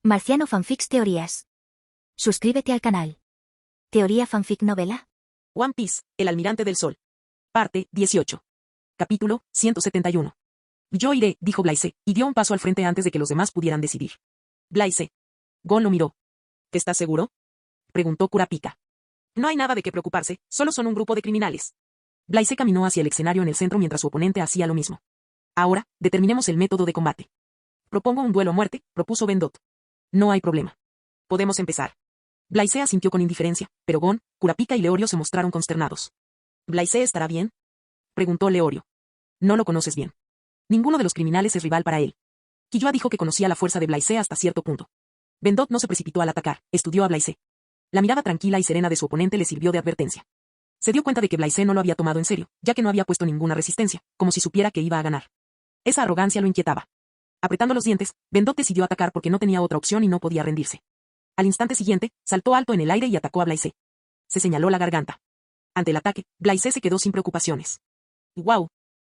Marciano Fanfics Teorías. Suscríbete al canal. Teoría Fanfic Novela. One Piece, El Almirante del Sol. Parte 18. Capítulo 171. Yo iré, dijo Blaise, y dio un paso al frente antes de que los demás pudieran decidir. Blaise. Gon lo miró. ¿Estás seguro? Preguntó Kurapika. No hay nada de qué preocuparse, solo son un grupo de criminales. Blaise caminó hacia el escenario en el centro mientras su oponente hacía lo mismo. Ahora, determinemos el método de combate. Propongo un duelo a muerte, propuso Vendot. No hay problema. Podemos empezar. Blaise asintió con indiferencia, pero Gon, Kurapika y Leorio se mostraron consternados. ¿Blaise estará bien? Preguntó Leorio. No lo conoces bien. Ninguno de los criminales es rival para él. Killua dijo que conocía la fuerza de Blaise hasta cierto punto. Vendot no se precipitó al atacar, estudió a Blaise. La mirada tranquila y serena de su oponente le sirvió de advertencia. Se dio cuenta de que Blaise no lo había tomado en serio, ya que no había puesto ninguna resistencia, como si supiera que iba a ganar. Esa arrogancia lo inquietaba. Apretando los dientes, Vendot decidió atacar porque no tenía otra opción y no podía rendirse. Al instante siguiente, saltó alto en el aire y atacó a Blaise. Se señaló la garganta. Ante el ataque, Blaise se quedó sin preocupaciones. ¡Guau!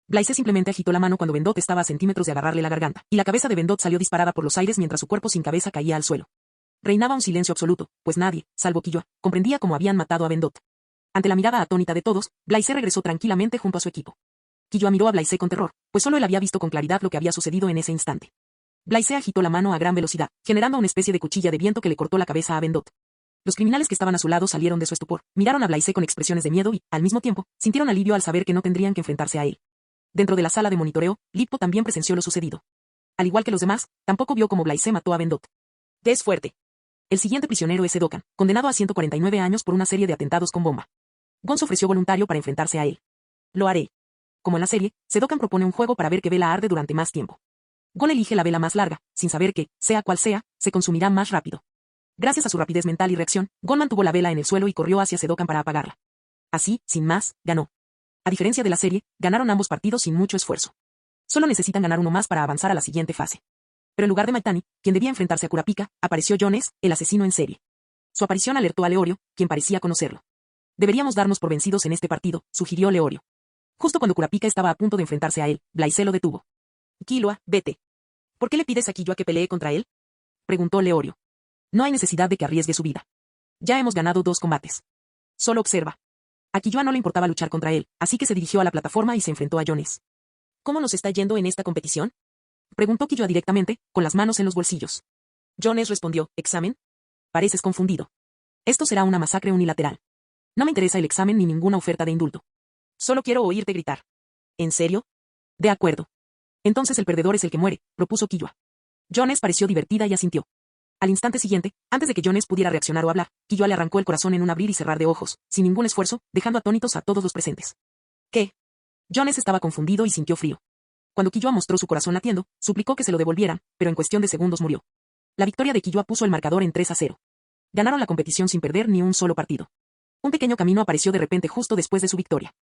Blaise simplemente agitó la mano cuando Vendot estaba a centímetros de agarrarle la garganta, y la cabeza de Vendot salió disparada por los aires mientras su cuerpo sin cabeza caía al suelo. Reinaba un silencio absoluto, pues nadie, salvo Killua, comprendía cómo habían matado a Vendot. Ante la mirada atónita de todos, Blaise regresó tranquilamente junto a su equipo. Killua miró a Blaise con terror, pues solo él había visto con claridad lo que había sucedido en ese instante. Blaise agitó la mano a gran velocidad, generando una especie de cuchilla de viento que le cortó la cabeza a Vendot. Los criminales que estaban a su lado salieron de su estupor, miraron a Blaise con expresiones de miedo y, al mismo tiempo, sintieron alivio al saber que no tendrían que enfrentarse a él. Dentro de la sala de monitoreo, Lippo también presenció lo sucedido. Al igual que los demás, tampoco vio cómo Blaise mató a Vendot. Es fuerte. El siguiente prisionero es Edokan, condenado a 149 años por una serie de atentados con bomba. Gon se ofreció voluntario para enfrentarse a él. Lo haré. Como en la serie, Sedokan propone un juego para ver qué vela arde durante más tiempo. Gon elige la vela más larga, sin saber que, sea cual sea, se consumirá más rápido. Gracias a su rapidez mental y reacción, Gon mantuvo la vela en el suelo y corrió hacia Sedokan para apagarla. Así, sin más, ganó. A diferencia de la serie, ganaron ambos partidos sin mucho esfuerzo. Solo necesitan ganar uno más para avanzar a la siguiente fase. Pero en lugar de Maitani, quien debía enfrentarse a Kurapika, apareció Jones, el asesino en serie. Su aparición alertó a Leorio, quien parecía conocerlo. Deberíamos darnos por vencidos en este partido, sugirió Leorio. Justo cuando Kurapika estaba a punto de enfrentarse a él, Blaise lo detuvo. Killua, vete. ¿Por qué le pides a Killua que pelee contra él? Preguntó Leorio. No hay necesidad de que arriesgue su vida. Ya hemos ganado 2 combates. Solo observa. A Killua no le importaba luchar contra él, así que se dirigió a la plataforma y se enfrentó a Jones. ¿Cómo nos está yendo en esta competición? Preguntó Killua directamente, con las manos en los bolsillos. Jones respondió, ¿examen? Pareces confundido. Esto será una masacre unilateral. No me interesa el examen ni ninguna oferta de indulto. Solo quiero oírte gritar. ¿En serio? De acuerdo. Entonces el perdedor es el que muere, propuso Killua. Jones pareció divertida y asintió. Al instante siguiente, antes de que Jones pudiera reaccionar o hablar, Killua le arrancó el corazón en un abrir y cerrar de ojos, sin ningún esfuerzo, dejando atónitos a todos los presentes. ¿Qué? Jones estaba confundido y sintió frío. Cuando Killua mostró su corazón latiendo, suplicó que se lo devolvieran, pero en cuestión de segundos murió. La victoria de Killua puso el marcador en 3-0. Ganaron la competición sin perder ni un solo partido. Un pequeño camino apareció de repente justo después de su victoria.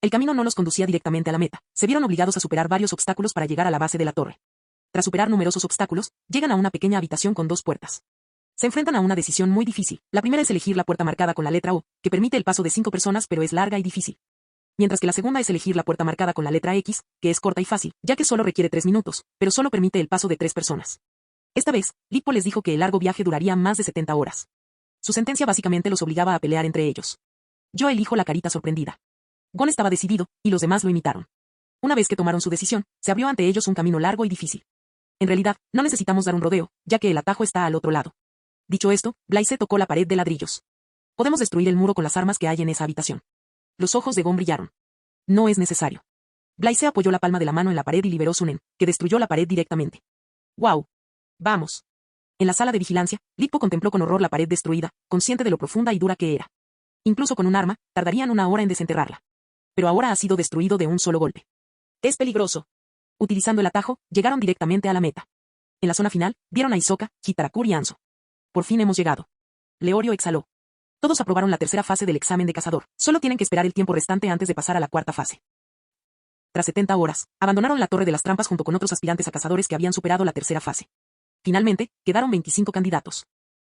El camino no los conducía directamente a la meta, se vieron obligados a superar varios obstáculos para llegar a la base de la torre. Tras superar numerosos obstáculos, llegan a una pequeña habitación con 2 puertas. Se enfrentan a una decisión muy difícil. La primera es elegir la puerta marcada con la letra O, que permite el paso de 5 personas pero es larga y difícil. Mientras que la segunda es elegir la puerta marcada con la letra X, que es corta y fácil, ya que solo requiere 3 minutos, pero solo permite el paso de 3 personas. Esta vez, Lippo les dijo que el largo viaje duraría más de 70 horas. Su sentencia básicamente los obligaba a pelear entre ellos. Yo elijo la carita sorprendida. Gon estaba decidido, y los demás lo imitaron. Una vez que tomaron su decisión, se abrió ante ellos un camino largo y difícil. En realidad, no necesitamos dar un rodeo, ya que el atajo está al otro lado. Dicho esto, Blaise tocó la pared de ladrillos. Podemos destruir el muro con las armas que hay en esa habitación. Los ojos de Gon brillaron. No es necesario. Blaise apoyó la palma de la mano en la pared y liberó su nen, que destruyó la pared directamente. ¡Guau! Vamos. En la sala de vigilancia, Lippo contempló con horror la pared destruida, consciente de lo profunda y dura que era. Incluso con un arma, tardarían 1 hora en desenterrarla. Pero ahora ha sido destruido de un solo golpe. Es peligroso. Utilizando el atajo, llegaron directamente a la meta. En la zona final, vieron a Hisoka, Hitarakuri y Anzo. Por fin hemos llegado. Leorio exhaló. Todos aprobaron la tercera fase del examen de cazador. Solo tienen que esperar el tiempo restante antes de pasar a la 4ª fase. Tras 70 horas, abandonaron la torre de las trampas junto con otros aspirantes a cazadores que habían superado la tercera fase. Finalmente, quedaron 25 candidatos.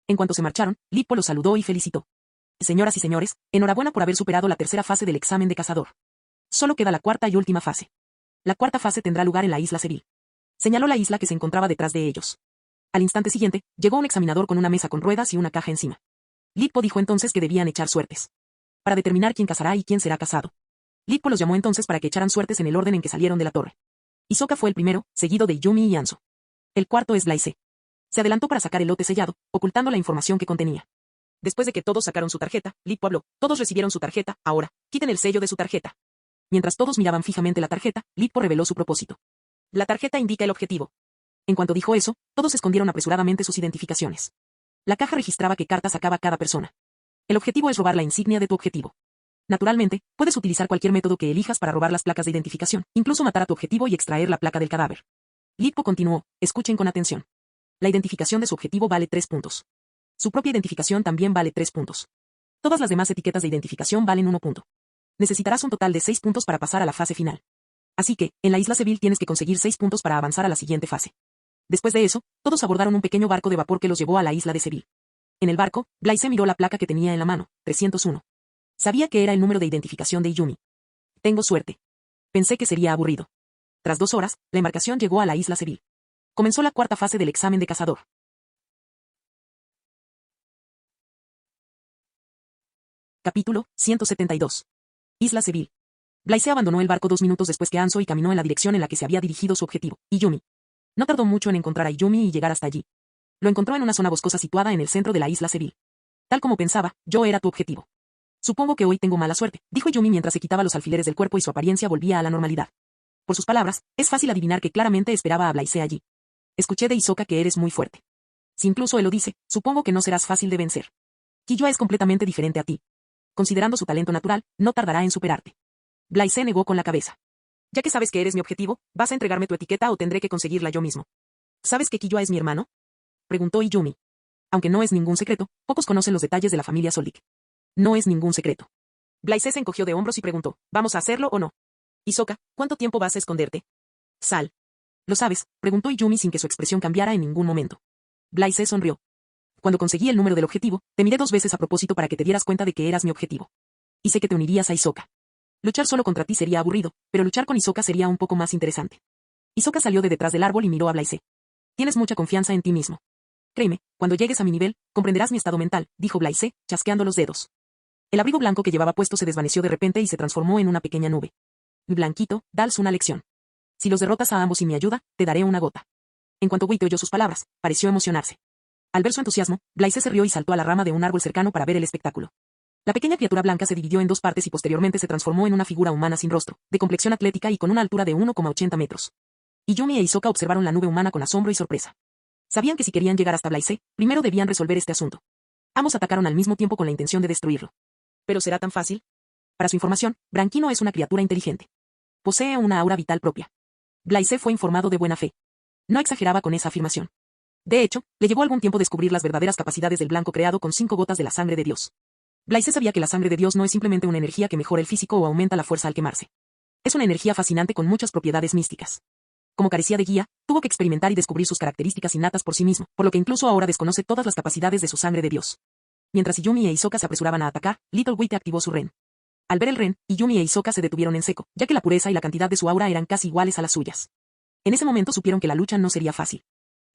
En cuanto se marcharon, Lippo los saludó y felicitó. Señoras y señores, enhorabuena por haber superado la tercera fase del examen de cazador. Solo queda la 4ª y última fase. La 4ª fase tendrá lugar en la isla Seville. Señaló la isla que se encontraba detrás de ellos. Al instante siguiente, llegó un examinador con una mesa con ruedas y una caja encima. Lippo dijo entonces que debían echar suertes. Para determinar quién casará y quién será casado. Lippo los llamó entonces para que echaran suertes en el orden en que salieron de la torre. Hisoka fue el primero, seguido de Yumi y Anso. El cuarto es Blaise. Se adelantó para sacar el lote sellado, ocultando la información que contenía. Después de que todos sacaron su tarjeta, Lippo habló. Todos recibieron su tarjeta, ahora, quiten el sello de su tarjeta. Mientras todos miraban fijamente la tarjeta, Lippo reveló su propósito. La tarjeta indica el objetivo. En cuanto dijo eso, todos escondieron apresuradamente sus identificaciones. La caja registraba qué carta sacaba cada persona. El objetivo es robar la insignia de tu objetivo. Naturalmente, puedes utilizar cualquier método que elijas para robar las placas de identificación, incluso matar a tu objetivo y extraer la placa del cadáver. Lippo continuó, escuchen con atención. La identificación de su objetivo vale 3 puntos. Su propia identificación también vale 3 puntos. Todas las demás etiquetas de identificación valen 1 punto. Necesitarás un total de 6 puntos para pasar a la fase final. Así que, en la isla Seville tienes que conseguir 6 puntos para avanzar a la siguiente fase. Después de eso, todos abordaron un pequeño barco de vapor que los llevó a la isla de Seville. En el barco, Blaise miró la placa que tenía en la mano, 301. Sabía que era el número de identificación de Yumi. Tengo suerte. Pensé que sería aburrido. Tras 2 horas, la embarcación llegó a la isla Seville. Comenzó la cuarta fase del examen de cazador. Capítulo 172. Isla Seville. Blaise abandonó el barco 2 minutos después que Anso y caminó en la dirección en la que se había dirigido su objetivo, Yumi. No tardó mucho en encontrar a Yumi y llegar hasta allí. Lo encontró en una zona boscosa situada en el centro de la isla Seville. Tal como pensaba, yo era tu objetivo. Supongo que hoy tengo mala suerte, dijo Yumi mientras se quitaba los alfileres del cuerpo y su apariencia volvía a la normalidad. Por sus palabras, es fácil adivinar que claramente esperaba a Blaise allí. Escuché de Hisoka que eres muy fuerte. Si incluso él lo dice, supongo que no serás fácil de vencer. Killua es completamente diferente a ti. Considerando su talento natural, no tardará en superarte. Blaise negó con la cabeza. Ya que sabes que eres mi objetivo, ¿vas a entregarme tu etiqueta o tendré que conseguirla yo mismo? ¿Sabes que Killua es mi hermano? Preguntó Yumi. Aunque no es ningún secreto, pocos conocen los detalles de la familia Soldic. No es ningún secreto. Blaise se encogió de hombros y preguntó, ¿vamos a hacerlo o no? Hisoka, ¿cuánto tiempo vas a esconderte? Sal. ¿Lo sabes? Preguntó Yumi sin que su expresión cambiara en ningún momento. Blaise sonrió. Cuando conseguí el número del objetivo, te miré 2 veces a propósito para que te dieras cuenta de que eras mi objetivo. Y sé que te unirías a Hisoka. Luchar solo contra ti sería aburrido, pero luchar con Hisoka sería un poco más interesante. Hisoka salió de detrás del árbol y miró a Blaise. Tienes mucha confianza en ti mismo. Créeme, cuando llegues a mi nivel, comprenderás mi estado mental, dijo Blaise, chasqueando los dedos. El abrigo blanco que llevaba puesto se desvaneció de repente y se transformó en una pequeña nube. Blanquito, dales una lección. Si los derrotas a ambos sin mi ayuda, te daré una gota. En cuanto Witty oyó sus palabras, pareció emocionarse. Al ver su entusiasmo, Blaise se rió y saltó a la rama de un árbol cercano para ver el espectáculo. La pequeña criatura blanca se dividió en 2 partes y posteriormente se transformó en una figura humana sin rostro, de complexión atlética y con una altura de 1,80 metros. Yumi e Hisoka observaron la nube humana con asombro y sorpresa. Sabían que si querían llegar hasta Blaise, primero debían resolver este asunto. Ambos atacaron al mismo tiempo con la intención de destruirlo. ¿Pero será tan fácil? Para su información, Branquino es una criatura inteligente. Posee una aura vital propia. Blaise fue informado de buena fe. No exageraba con esa afirmación. De hecho, le llevó algún tiempo descubrir las verdaderas capacidades del blanco creado con 5 gotas de la sangre de Dios. Blaise sabía que la sangre de Dios no es simplemente una energía que mejora el físico o aumenta la fuerza al quemarse. Es una energía fascinante con muchas propiedades místicas. Como carecía de guía, tuvo que experimentar y descubrir sus características innatas por sí mismo, por lo que incluso ahora desconoce todas las capacidades de su sangre de Dios. Mientras Yumi e Hisoka se apresuraban a atacar, Little Witty activó su ren. Al ver el ren, Yumi e Hisoka se detuvieron en seco, ya que la pureza y la cantidad de su aura eran casi iguales a las suyas. En ese momento supieron que la lucha no sería fácil.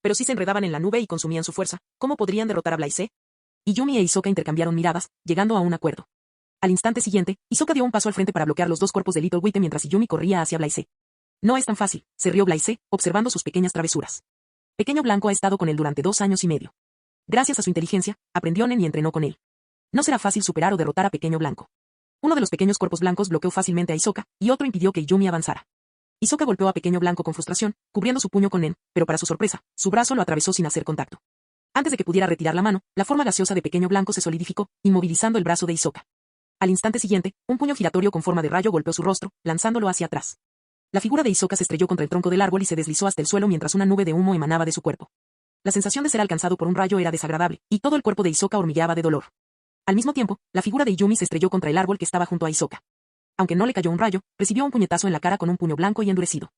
Pero si se enredaban en la nube y consumían su fuerza, ¿cómo podrían derrotar a Blaise? Yumi e Hisoka intercambiaron miradas, llegando a un acuerdo. Al instante siguiente, Hisoka dio un paso al frente para bloquear los 2 cuerpos de Little Witty mientras Yumi corría hacia Blaise. No es tan fácil, se rió Blaise, observando sus pequeñas travesuras. Pequeño Blanco ha estado con él durante 2 años y medio. Gracias a su inteligencia, aprendió Nen y entrenó con él. No será fácil superar o derrotar a Pequeño Blanco. Uno de los pequeños cuerpos blancos bloqueó fácilmente a Hisoka, y otro impidió que Yumi avanzara. Hisoka golpeó a Pequeño Blanco con frustración, cubriendo su puño con Nen, pero para su sorpresa, su brazo lo atravesó sin hacer contacto. Antes de que pudiera retirar la mano, la forma gaseosa de Pequeño Blanco se solidificó, inmovilizando el brazo de Hisoka. Al instante siguiente, un puño giratorio con forma de rayo golpeó su rostro, lanzándolo hacia atrás. La figura de Hisoka se estrelló contra el tronco del árbol y se deslizó hasta el suelo mientras una nube de humo emanaba de su cuerpo. La sensación de ser alcanzado por un rayo era desagradable, y todo el cuerpo de Hisoka hormigueaba de dolor. Al mismo tiempo, la figura de Yumi se estrelló contra el árbol que estaba junto a Hisoka. Aunque no le cayó un rayo, recibió un puñetazo en la cara con un puño blanco y endurecido.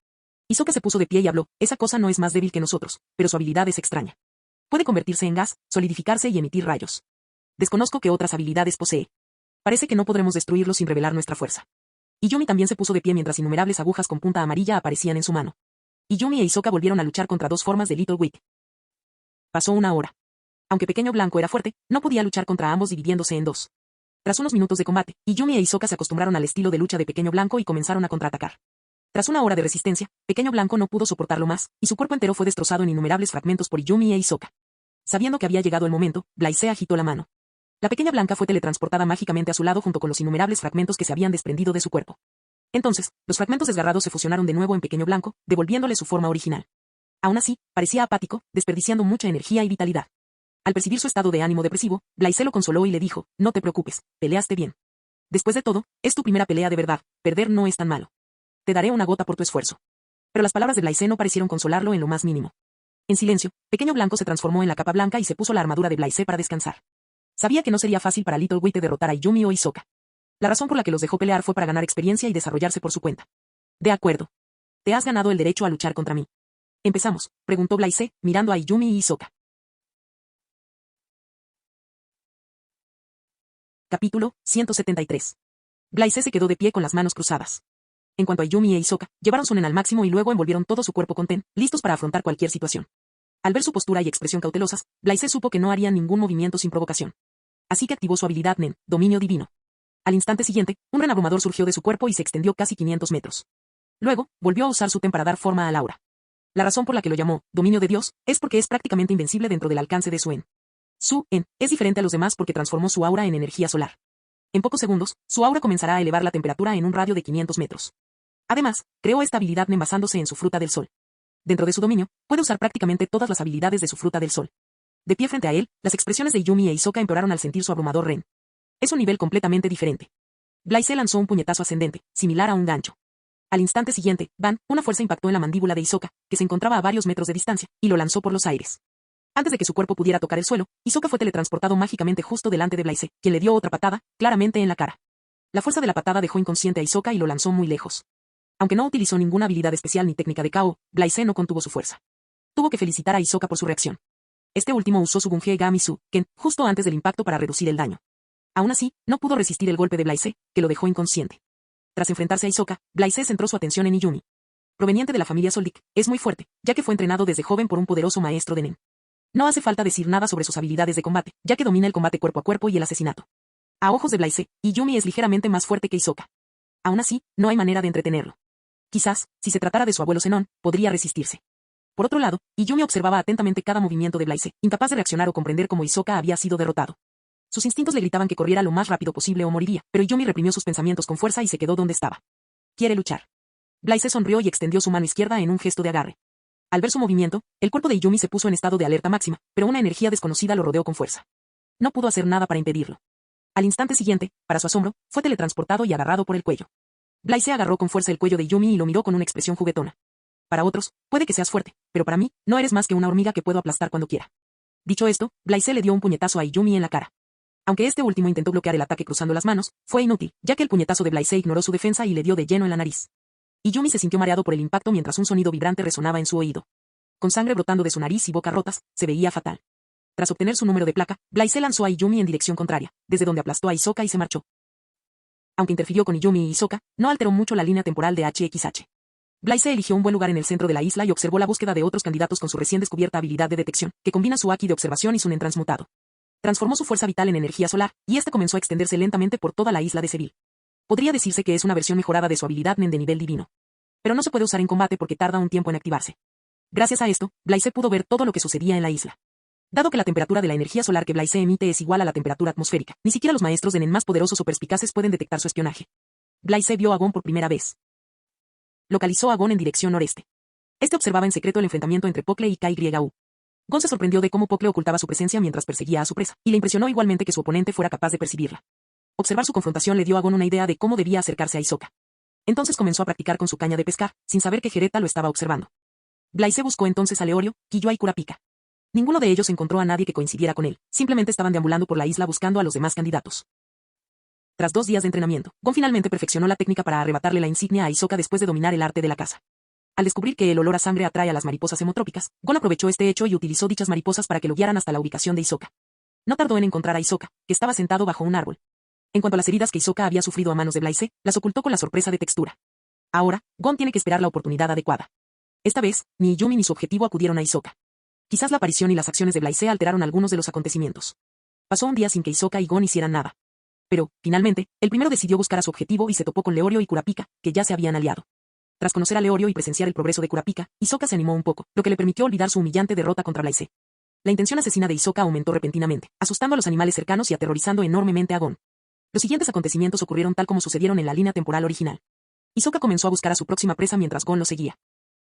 Hisoka se puso de pie y habló, esa cosa no es más débil que nosotros, pero su habilidad es extraña. Puede convertirse en gas, solidificarse y emitir rayos. Desconozco qué otras habilidades posee. Parece que no podremos destruirlo sin revelar nuestra fuerza. Yumi también se puso de pie mientras innumerables agujas con punta amarilla aparecían en su mano. Yumi e Hisoka volvieron a luchar contra 2 formas de Little Witty. Pasó una hora. Aunque Pequeño Blanco era fuerte, no podía luchar contra ambos dividiéndose en dos. Tras unos minutos de combate, Izumi e Hisoka se acostumbraron al estilo de lucha de Pequeño Blanco y comenzaron a contraatacar. Tras una hora de resistencia, Pequeño Blanco no pudo soportarlo más, y su cuerpo entero fue destrozado en innumerables fragmentos por Izumi e Hisoka. Sabiendo que había llegado el momento, Blaise agitó la mano. La pequeña Blanca fue teletransportada mágicamente a su lado junto con los innumerables fragmentos que se habían desprendido de su cuerpo. Entonces, los fragmentos desgarrados se fusionaron de nuevo en Pequeño Blanco, devolviéndole su forma original. Aún así, parecía apático, desperdiciando mucha energía y vitalidad. Al percibir su estado de ánimo depresivo, Blaise lo consoló y le dijo, no te preocupes, peleaste bien. Después de todo, es tu primera pelea de verdad, perder no es tan malo. Te daré una gota por tu esfuerzo. Pero las palabras de Blaise no parecieron consolarlo en lo más mínimo. En silencio, Pequeño Blanco se transformó en la capa blanca y se puso la armadura de Blaise para descansar. Sabía que no sería fácil para Little Wheatie derrotar a Izumi o Hisoka. La razón por la que los dejó pelear fue para ganar experiencia y desarrollarse por su cuenta. De acuerdo. Te has ganado el derecho a luchar contra mí. Empezamos, preguntó Blaise, mirando a Izumi y Hisoka. Capítulo 173. Blaise se quedó de pie con las manos cruzadas. En cuanto a Izumi e Hisoka, llevaron su nen al máximo y luego envolvieron todo su cuerpo con ten, listos para afrontar cualquier situación. Al ver su postura y expresión cautelosas, Blaise supo que no harían ningún movimiento sin provocación. Así que activó su habilidad Nen, dominio divino. Al instante siguiente, un ren abrumador surgió de su cuerpo y se extendió casi 500 metros. Luego, volvió a usar su ten para dar forma al aura. La razón por la que lo llamó dominio de Dios es porque es prácticamente invencible dentro del alcance de su en. Su en es diferente a los demás porque transformó su aura en energía solar. En pocos segundos, su aura comenzará a elevar la temperatura en un radio de 500 metros. Además, creó esta habilidad Nen basándose en su fruta del sol. Dentro de su dominio, puede usar prácticamente todas las habilidades de su fruta del sol. De pie frente a él, las expresiones de Izumi e Hisoka empeoraron al sentir su abrumador ren. Es un nivel completamente diferente. Blaise lanzó un puñetazo ascendente, similar a un gancho. Al instante siguiente, una fuerza impactó en la mandíbula de Hisoka, que se encontraba a varios metros de distancia, y lo lanzó por los aires. Antes de que su cuerpo pudiera tocar el suelo, Hisoka fue teletransportado mágicamente justo delante de Blaise, quien le dio otra patada, claramente en la cara. La fuerza de la patada dejó inconsciente a Hisoka y lo lanzó muy lejos. Aunque no utilizó ninguna habilidad especial ni técnica de KO, Blaise no contuvo su fuerza. Tuvo que felicitar a Hisoka por su reacción. Este último usó su Gunhye Gamisu, Ken, justo antes del impacto para reducir el daño. Aún así, no pudo resistir el golpe de Blaise, que lo dejó inconsciente. Tras enfrentarse a Hisoka, Blaise centró su atención en Izumi. Proveniente de la familia Soldic, es muy fuerte, ya que fue entrenado desde joven por un poderoso maestro de Nen. No hace falta decir nada sobre sus habilidades de combate, ya que domina el combate cuerpo a cuerpo y el asesinato. A ojos de Blaise, Izumi es ligeramente más fuerte que Hisoka. Aún así, no hay manera de entretenerlo. Quizás, si se tratara de su abuelo Zenón, podría resistirse. Por otro lado, Izumi observaba atentamente cada movimiento de Blaise, incapaz de reaccionar o comprender cómo Hisoka había sido derrotado. Sus instintos le gritaban que corriera lo más rápido posible o moriría, pero Izumi reprimió sus pensamientos con fuerza y se quedó donde estaba. Quiere luchar. Blaise sonrió y extendió su mano izquierda en un gesto de agarre. Al ver su movimiento, el cuerpo de Izumi se puso en estado de alerta máxima, pero una energía desconocida lo rodeó con fuerza. No pudo hacer nada para impedirlo. Al instante siguiente, para su asombro, fue teletransportado y agarrado por el cuello. Blaise agarró con fuerza el cuello de Izumi y lo miró con una expresión juguetona. Para otros, puede que seas fuerte, pero para mí, no eres más que una hormiga que puedo aplastar cuando quiera. Dicho esto, Blaise le dio un puñetazo a Izumi en la cara. Aunque este último intentó bloquear el ataque cruzando las manos, fue inútil, ya que el puñetazo de Blaise ignoró su defensa y le dio de lleno en la nariz. Izumi se sintió mareado por el impacto mientras un sonido vibrante resonaba en su oído. Con sangre brotando de su nariz y boca rotas, se veía fatal. Tras obtener su número de placa, Blaise lanzó a Izumi en dirección contraria, desde donde aplastó a Hisoka y se marchó. Aunque interfirió con Izumi y Hisoka, no alteró mucho la línea temporal de HXH. Blaise eligió un buen lugar en el centro de la isla y observó la búsqueda de otros candidatos con su recién descubierta habilidad de detección, que combina su Haki de observación y su Nen transmutado. Transformó su fuerza vital en energía solar, y esta comenzó a extenderse lentamente por toda la isla de Seville. Podría decirse que es una versión mejorada de su habilidad Nen de nivel divino. Pero no se puede usar en combate porque tarda un tiempo en activarse. Gracias a esto, Blaise pudo ver todo lo que sucedía en la isla. Dado que la temperatura de la energía solar que Blaise emite es igual a la temperatura atmosférica, ni siquiera los maestros de Nen más poderosos o perspicaces pueden detectar su espionaje. Blaise vio a Gon por primera vez. Localizó a Gon en dirección noreste. Este observaba en secreto el enfrentamiento entre Pokle y KYU. Gon se sorprendió de cómo Pokle ocultaba su presencia mientras perseguía a su presa, y le impresionó igualmente que su oponente fuera capaz de percibirla. Observar su confrontación le dio a Gon una idea de cómo debía acercarse a Hisoka. Entonces comenzó a practicar con su caña de pescar, sin saber que Jereta lo estaba observando. Blaise buscó entonces a Leorio, Killua y Kurapika. Ninguno de ellos encontró a nadie que coincidiera con él, simplemente estaban deambulando por la isla buscando a los demás candidatos. Tras 2 días de entrenamiento, Gon finalmente perfeccionó la técnica para arrebatarle la insignia a Hisoka después de dominar el arte de la caza. Al descubrir que el olor a sangre atrae a las mariposas hemotrópicas, Gon aprovechó este hecho y utilizó dichas mariposas para que lo guiaran hasta la ubicación de Hisoka. No tardó en encontrar a Hisoka, que estaba sentado bajo un árbol. En cuanto a las heridas que Hisoka había sufrido a manos de Blaise, las ocultó con la sorpresa de textura. Ahora, Gon tiene que esperar la oportunidad adecuada. Esta vez, ni Izumi ni su objetivo acudieron a Hisoka. Quizás la aparición y las acciones de Blaise alteraron algunos de los acontecimientos. Pasó un día sin que Hisoka y Gon hicieran nada. Pero, finalmente, el primero decidió buscar a su objetivo y se topó con Leorio y Kurapika, que ya se habían aliado. Tras conocer a Leorio y presenciar el progreso de Kurapika, Hisoka se animó un poco, lo que le permitió olvidar su humillante derrota contra Blaise. La intención asesina de Hisoka aumentó repentinamente, asustando a los animales cercanos y aterrorizando enormemente a Gon. Los siguientes acontecimientos ocurrieron tal como sucedieron en la línea temporal original. Hisoka comenzó a buscar a su próxima presa mientras Gon lo seguía.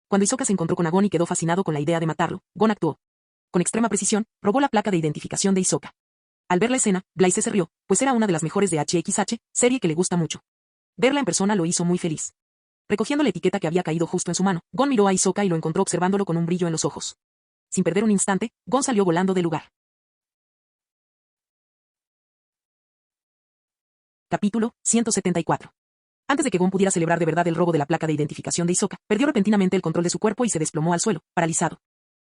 Cuando Hisoka se encontró con Gon y quedó fascinado con la idea de matarlo, Gon actuó. Con extrema precisión, robó la placa de identificación de Hisoka. Al ver la escena, Blaise se rió, pues era una de las mejores de HXH, serie que le gusta mucho. Verla en persona lo hizo muy feliz. Recogiendo la etiqueta que había caído justo en su mano, Gon miró a Hisoka y lo encontró observándolo con un brillo en los ojos. Sin perder un instante, Gon salió volando del lugar. Capítulo 174. Antes de que Gon pudiera celebrar de verdad el robo de la placa de identificación de Hisoka, perdió repentinamente el control de su cuerpo y se desplomó al suelo, paralizado.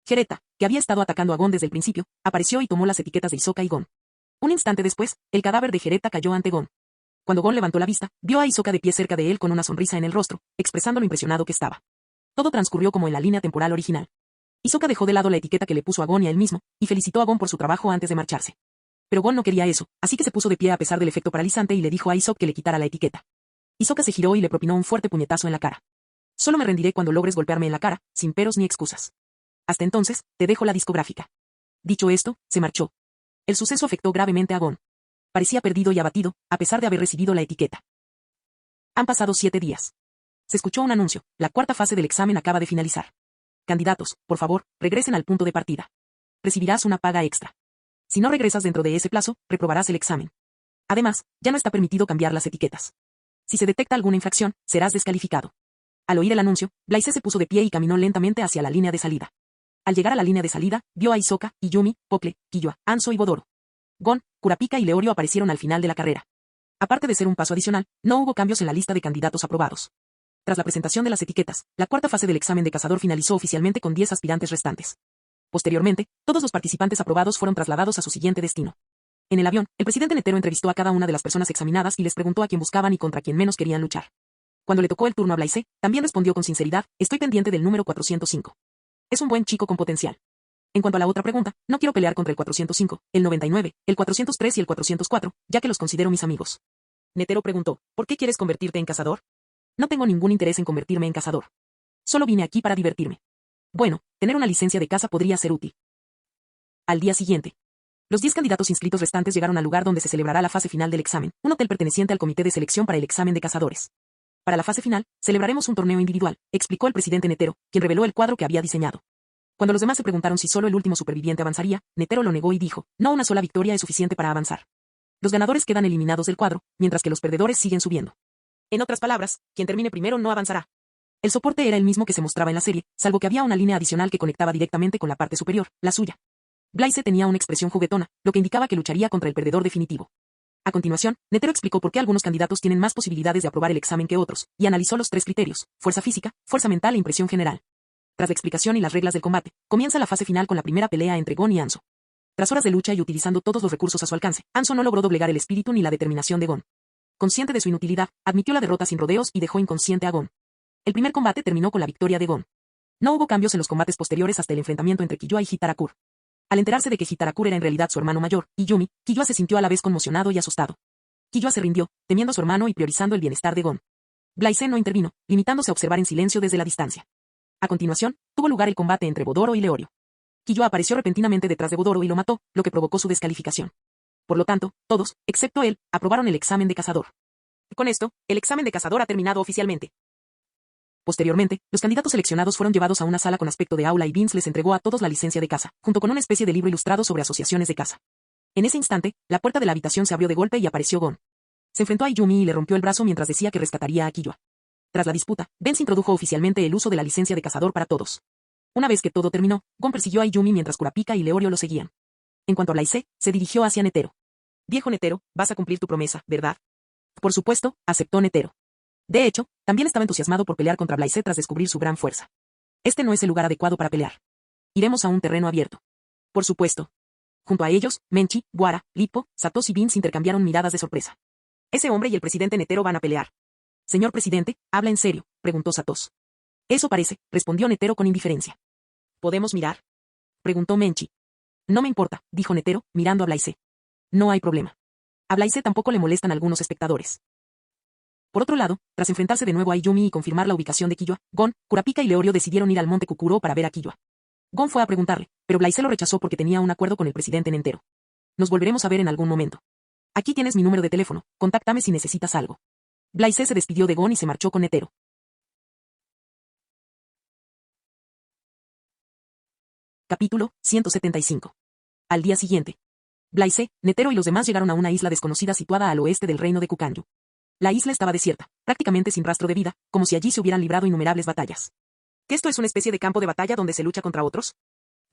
Jereta, que había estado atacando a Gon desde el principio, apareció y tomó las etiquetas de Hisoka y Gon. Un instante después, el cadáver de Jereta cayó ante Gon. Cuando Gon levantó la vista, vio a Hisoka de pie cerca de él con una sonrisa en el rostro, expresando lo impresionado que estaba. Todo transcurrió como en la línea temporal original. Hisoka dejó de lado la etiqueta que le puso a Gon y a él mismo, y felicitó a Gon por su trabajo antes de marcharse. Pero Gon no quería eso, así que se puso de pie a pesar del efecto paralizante y le dijo a Hisoka que le quitara la etiqueta. Hisoka se giró y le propinó un fuerte puñetazo en la cara. Solo me rendiré cuando logres golpearme en la cara, sin peros ni excusas. Hasta entonces, te dejo la discográfica. Dicho esto, se marchó. El suceso afectó gravemente a Gon. Parecía perdido y abatido, a pesar de haber recibido la etiqueta. Han pasado 7 días. Se escuchó un anuncio, la cuarta fase del examen acaba de finalizar. Candidatos, por favor, regresen al punto de partida. Recibirás una paga extra. Si no regresas dentro de ese plazo, reprobarás el examen. Además, ya no está permitido cambiar las etiquetas. Si se detecta alguna infracción, serás descalificado. Al oír el anuncio, Blaise se puso de pie y caminó lentamente hacia la línea de salida. Al llegar a la línea de salida, vio a Hisoka, Izumi, Pocle, Killua, Hanzo y Bodoro. Gon, Kurapika y Leorio aparecieron al final de la carrera. Aparte de ser un paso adicional, no hubo cambios en la lista de candidatos aprobados. Tras la presentación de las etiquetas, la cuarta fase del examen de cazador finalizó oficialmente con 10 aspirantes restantes. Posteriormente, todos los participantes aprobados fueron trasladados a su siguiente destino. En el avión, el presidente Netero entrevistó a cada una de las personas examinadas y les preguntó a quién buscaban y contra quién menos querían luchar. Cuando le tocó el turno a Blaise, también respondió con sinceridad, estoy pendiente del número 405. Es un buen chico con potencial. En cuanto a la otra pregunta, no quiero pelear contra el 405, el 99, el 403 y el 404, ya que los considero mis amigos. Netero preguntó, ¿por qué quieres convertirte en cazador? No tengo ningún interés en convertirme en cazador. Solo vine aquí para divertirme. Bueno, tener una licencia de caza podría ser útil. Al día siguiente, los 10 candidatos inscritos restantes llegaron al lugar donde se celebrará la fase final del examen, un hotel perteneciente al comité de selección para el examen de cazadores. Para la fase final, celebraremos un torneo individual, explicó el presidente Netero, quien reveló el cuadro que había diseñado. Cuando los demás se preguntaron si solo el último superviviente avanzaría, Netero lo negó y dijo, no, una sola victoria es suficiente para avanzar. Los ganadores quedan eliminados del cuadro, mientras que los perdedores siguen subiendo. En otras palabras, quien termine primero no avanzará. El soporte era el mismo que se mostraba en la serie, salvo que había una línea adicional que conectaba directamente con la parte superior, la suya. Blaise tenía una expresión juguetona, lo que indicaba que lucharía contra el perdedor definitivo. A continuación, Netero explicó por qué algunos candidatos tienen más posibilidades de aprobar el examen que otros, y analizó los 3 criterios, fuerza física, fuerza mental e impresión general. Tras la explicación y las reglas del combate, comienza la fase final con la primera pelea entre Gon y Hanzo. Tras horas de lucha y utilizando todos los recursos a su alcance, Hanzo no logró doblegar el espíritu ni la determinación de Gon. Consciente de su inutilidad, admitió la derrota sin rodeos y dejó inconsciente a Gon. El primer combate terminó con la victoria de Gon. No hubo cambios en los combates posteriores hasta el enfrentamiento entre Killua y Hitarakur. Al enterarse de que Hitarakur era en realidad su hermano mayor, Izumi, Killua se sintió a la vez conmocionado y asustado. Killua se rindió, temiendo a su hermano y priorizando el bienestar de Gon. Blaise no intervino, limitándose a observar en silencio desde la distancia. A continuación, tuvo lugar el combate entre Bodoro y Leorio. Killua apareció repentinamente detrás de Bodoro y lo mató, lo que provocó su descalificación. Por lo tanto, todos, excepto él, aprobaron el examen de cazador. Con esto, el examen de cazador ha terminado oficialmente. Posteriormente, los candidatos seleccionados fueron llevados a una sala con aspecto de aula y Vince les entregó a todos la licencia de caza, junto con una especie de libro ilustrado sobre asociaciones de caza. En ese instante, la puerta de la habitación se abrió de golpe y apareció Gon. Se enfrentó a Izumi y le rompió el brazo mientras decía que rescataría a Killua. Tras la disputa, Vince introdujo oficialmente el uso de la licencia de cazador para todos. Una vez que todo terminó, Gon persiguió a Izumi mientras Kurapika y Leorio lo seguían. En cuanto a Blaise, se dirigió hacia Netero. Viejo Netero, vas a cumplir tu promesa, ¿verdad? Por supuesto, aceptó Netero. De hecho, también estaba entusiasmado por pelear contra Blaise tras descubrir su gran fuerza. Este no es el lugar adecuado para pelear. Iremos a un terreno abierto. Por supuesto. Junto a ellos, Menchi, Guara, Lippo, Satoshi y Vince intercambiaron miradas de sorpresa. Ese hombre y el presidente Netero van a pelear. Señor presidente, ¿habla en serio?, preguntó Satoshi. Eso parece, respondió Netero con indiferencia. ¿Podemos mirar? Preguntó Menchi. No me importa, dijo Netero, mirando a Blaise. No hay problema. A Blaise tampoco le molestan algunos espectadores. Por otro lado, tras enfrentarse de nuevo a Ayumi y confirmar la ubicación de Killua, Gon, Kurapika y Leorio decidieron ir al monte Kukuro para ver a Killua. Gon fue a preguntarle, pero Blaise lo rechazó porque tenía un acuerdo con el presidente Nentero. Nos volveremos a ver en algún momento. Aquí tienes mi número de teléfono, contáctame si necesitas algo. Blaise se despidió de Gon y se marchó con Netero. Capítulo 175. Al día siguiente. Blaise, Netero y los demás llegaron a una isla desconocida situada al oeste del reino de Kukanyu. La isla estaba desierta, prácticamente sin rastro de vida, como si allí se hubieran librado innumerables batallas. ¿Que esto es una especie de campo de batalla donde se lucha contra otros?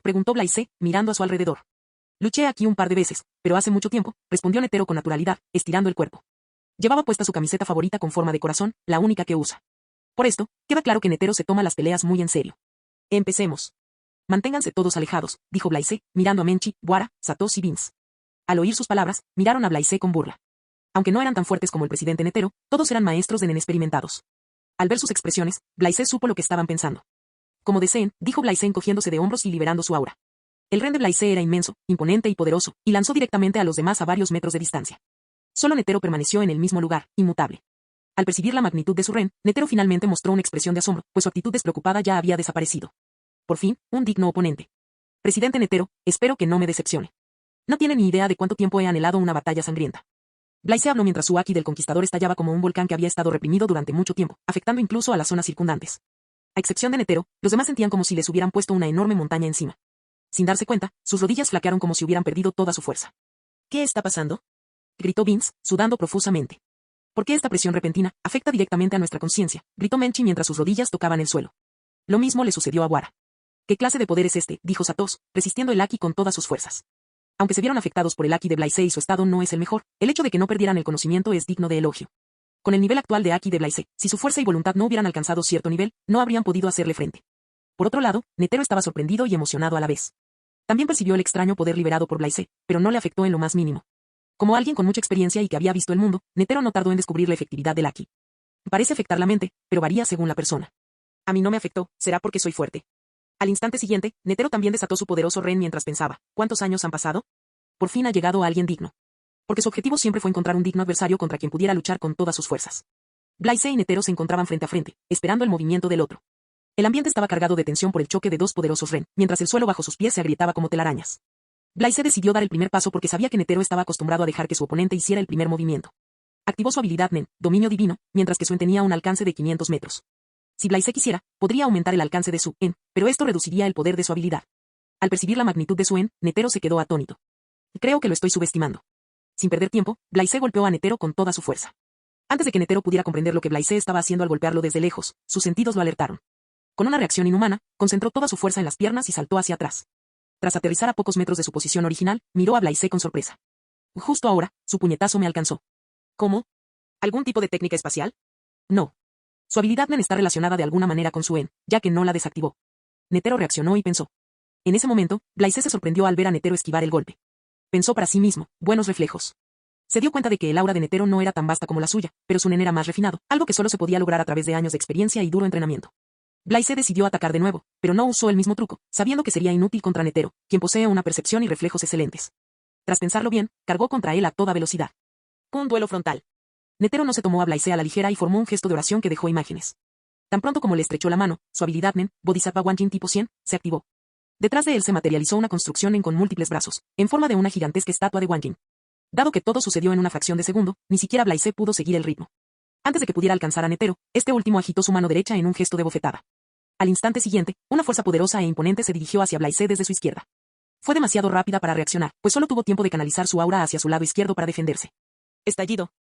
Preguntó Blaise, mirando a su alrededor. Luché aquí un par de veces, pero hace mucho tiempo, respondió Netero con naturalidad, estirando el cuerpo. Llevaba puesta su camiseta favorita con forma de corazón, la única que usa. Por esto, queda claro que Netero se toma las peleas muy en serio. Empecemos. Manténganse todos alejados, dijo Blaise, mirando a Menchi, Wara, Satoshi y Vince. Al oír sus palabras, miraron a Blaise con burla. Aunque no eran tan fuertes como el presidente Netero, todos eran maestros de nen experimentados. Al ver sus expresiones, Blaise supo lo que estaban pensando. Como deseen, dijo Blaise encogiéndose de hombros y liberando su aura. El ren de Blaise era inmenso, imponente y poderoso, y lanzó directamente a los demás a varios metros de distancia. Solo Netero permaneció en el mismo lugar, inmutable. Al percibir la magnitud de su ren, Netero finalmente mostró una expresión de asombro, pues su actitud despreocupada ya había desaparecido. Por fin, un digno oponente. Presidente Netero, espero que no me decepcione. No tiene ni idea de cuánto tiempo he anhelado una batalla sangrienta. Blaise habló mientras su haki del conquistador estallaba como un volcán que había estado reprimido durante mucho tiempo, afectando incluso a las zonas circundantes. A excepción de Netero, los demás sentían como si les hubieran puesto una enorme montaña encima. Sin darse cuenta, sus rodillas flaquearon como si hubieran perdido toda su fuerza. ¿Qué está pasando?, gritó Vince, sudando profusamente. ¿Por qué esta presión repentina afecta directamente a nuestra conciencia?, gritó Menchi mientras sus rodillas tocaban el suelo. Lo mismo le sucedió a Wara. ¿Qué clase de poder es este?, dijo Satos, resistiendo el haki con todas sus fuerzas. Aunque se vieron afectados por el haki de Blaise y su estado no es el mejor, el hecho de que no perdieran el conocimiento es digno de elogio. Con el nivel actual de haki de Blaise, si su fuerza y voluntad no hubieran alcanzado cierto nivel, no habrían podido hacerle frente. Por otro lado, Netero estaba sorprendido y emocionado a la vez. También percibió el extraño poder liberado por Blaise, pero no le afectó en lo más mínimo. Como alguien con mucha experiencia y que había visto el mundo, Netero no tardó en descubrir la efectividad del haki. Parece afectar la mente, pero varía según la persona. A mí no me afectó, será porque soy fuerte. Al instante siguiente, Netero también desató su poderoso ren mientras pensaba, ¿cuántos años han pasado? Por fin ha llegado a alguien digno. Porque su objetivo siempre fue encontrar un digno adversario contra quien pudiera luchar con todas sus fuerzas. Blaise y Netero se encontraban frente a frente, esperando el movimiento del otro. El ambiente estaba cargado de tensión por el choque de dos poderosos ren, mientras el suelo bajo sus pies se agrietaba como telarañas. Blaise decidió dar el primer paso porque sabía que Netero estaba acostumbrado a dejar que su oponente hiciera el primer movimiento. Activó su habilidad Nen, dominio divino, mientras que su En tenía un alcance de 500 metros. Si Blaise quisiera, podría aumentar el alcance de su En, pero esto reduciría el poder de su habilidad. Al percibir la magnitud de su En, Netero se quedó atónito. Creo que lo estoy subestimando. Sin perder tiempo, Blaise golpeó a Netero con toda su fuerza. Antes de que Netero pudiera comprender lo que Blaise estaba haciendo al golpearlo desde lejos, sus sentidos lo alertaron. Con una reacción inhumana, concentró toda su fuerza en las piernas y saltó hacia atrás. Tras aterrizar a pocos metros de su posición original, miró a Blaise con sorpresa. Justo ahora, su puñetazo me alcanzó. ¿Cómo? ¿Algún tipo de técnica espacial? No. Su habilidad Nen está relacionada de alguna manera con su En, ya que no la desactivó. Netero reaccionó y pensó. En ese momento, Blaise se sorprendió al ver a Netero esquivar el golpe. Pensó para sí mismo, buenos reflejos. Se dio cuenta de que el aura de Netero no era tan vasta como la suya, pero su Nen era más refinado, algo que solo se podía lograr a través de años de experiencia y duro entrenamiento. Blaise decidió atacar de nuevo, pero no usó el mismo truco, sabiendo que sería inútil contra Netero, quien posee una percepción y reflejos excelentes. Tras pensarlo bien, cargó contra él a toda velocidad. Un duelo frontal. Netero no se tomó a Blaise a la ligera y formó un gesto de oración que dejó imágenes. Tan pronto como le estrechó la mano, su habilidad Nen, Bodhisattva Wanjin tipo 100, se activó. Detrás de él se materializó una construcción Nen con múltiples brazos, en forma de una gigantesca estatua de Wanjin. Dado que todo sucedió en una fracción de segundo, ni siquiera Blaise pudo seguir el ritmo. Antes de que pudiera alcanzar a Netero, este último agitó su mano derecha en un gesto de bofetada. Al instante siguiente, una fuerza poderosa e imponente se dirigió hacia Blaise desde su izquierda. Fue demasiado rápida para reaccionar, pues solo tuvo tiempo de canalizar su aura hacia su lado izquierdo para defenderse. Estallido.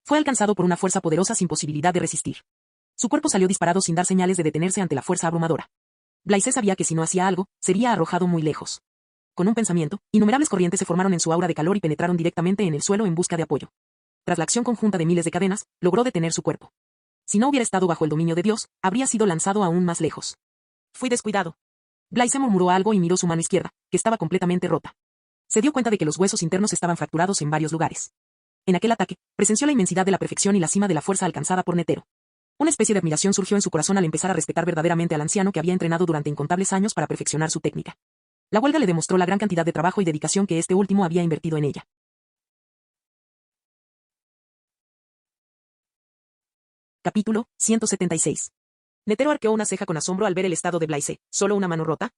Fue alcanzado por una fuerza poderosa sin posibilidad de resistir. Su cuerpo salió disparado sin dar señales de detenerse ante la fuerza abrumadora. Blaise sabía que si no hacía algo, sería arrojado muy lejos. Con un pensamiento, innumerables corrientes se formaron en su aura de calor y penetraron directamente en el suelo en busca de apoyo. Tras la acción conjunta de miles de cadenas, logró detener su cuerpo. Si no hubiera estado bajo el dominio de Dios, habría sido lanzado aún más lejos. Fui descuidado. Blaise murmuró algo y miró su mano izquierda, que estaba completamente rota. Se dio cuenta de que los huesos internos estaban fracturados en varios lugares. En aquel ataque, presenció la inmensidad de la perfección y la cima de la fuerza alcanzada por Netero. Una especie de admiración surgió en su corazón al empezar a respetar verdaderamente al anciano que había entrenado durante incontables años para perfeccionar su técnica. La huelga le demostró la gran cantidad de trabajo y dedicación que este último había invertido en ella. Capítulo 176. Netero arqueó una ceja con asombro al ver el estado de Blaise. ¿Solo una mano rota?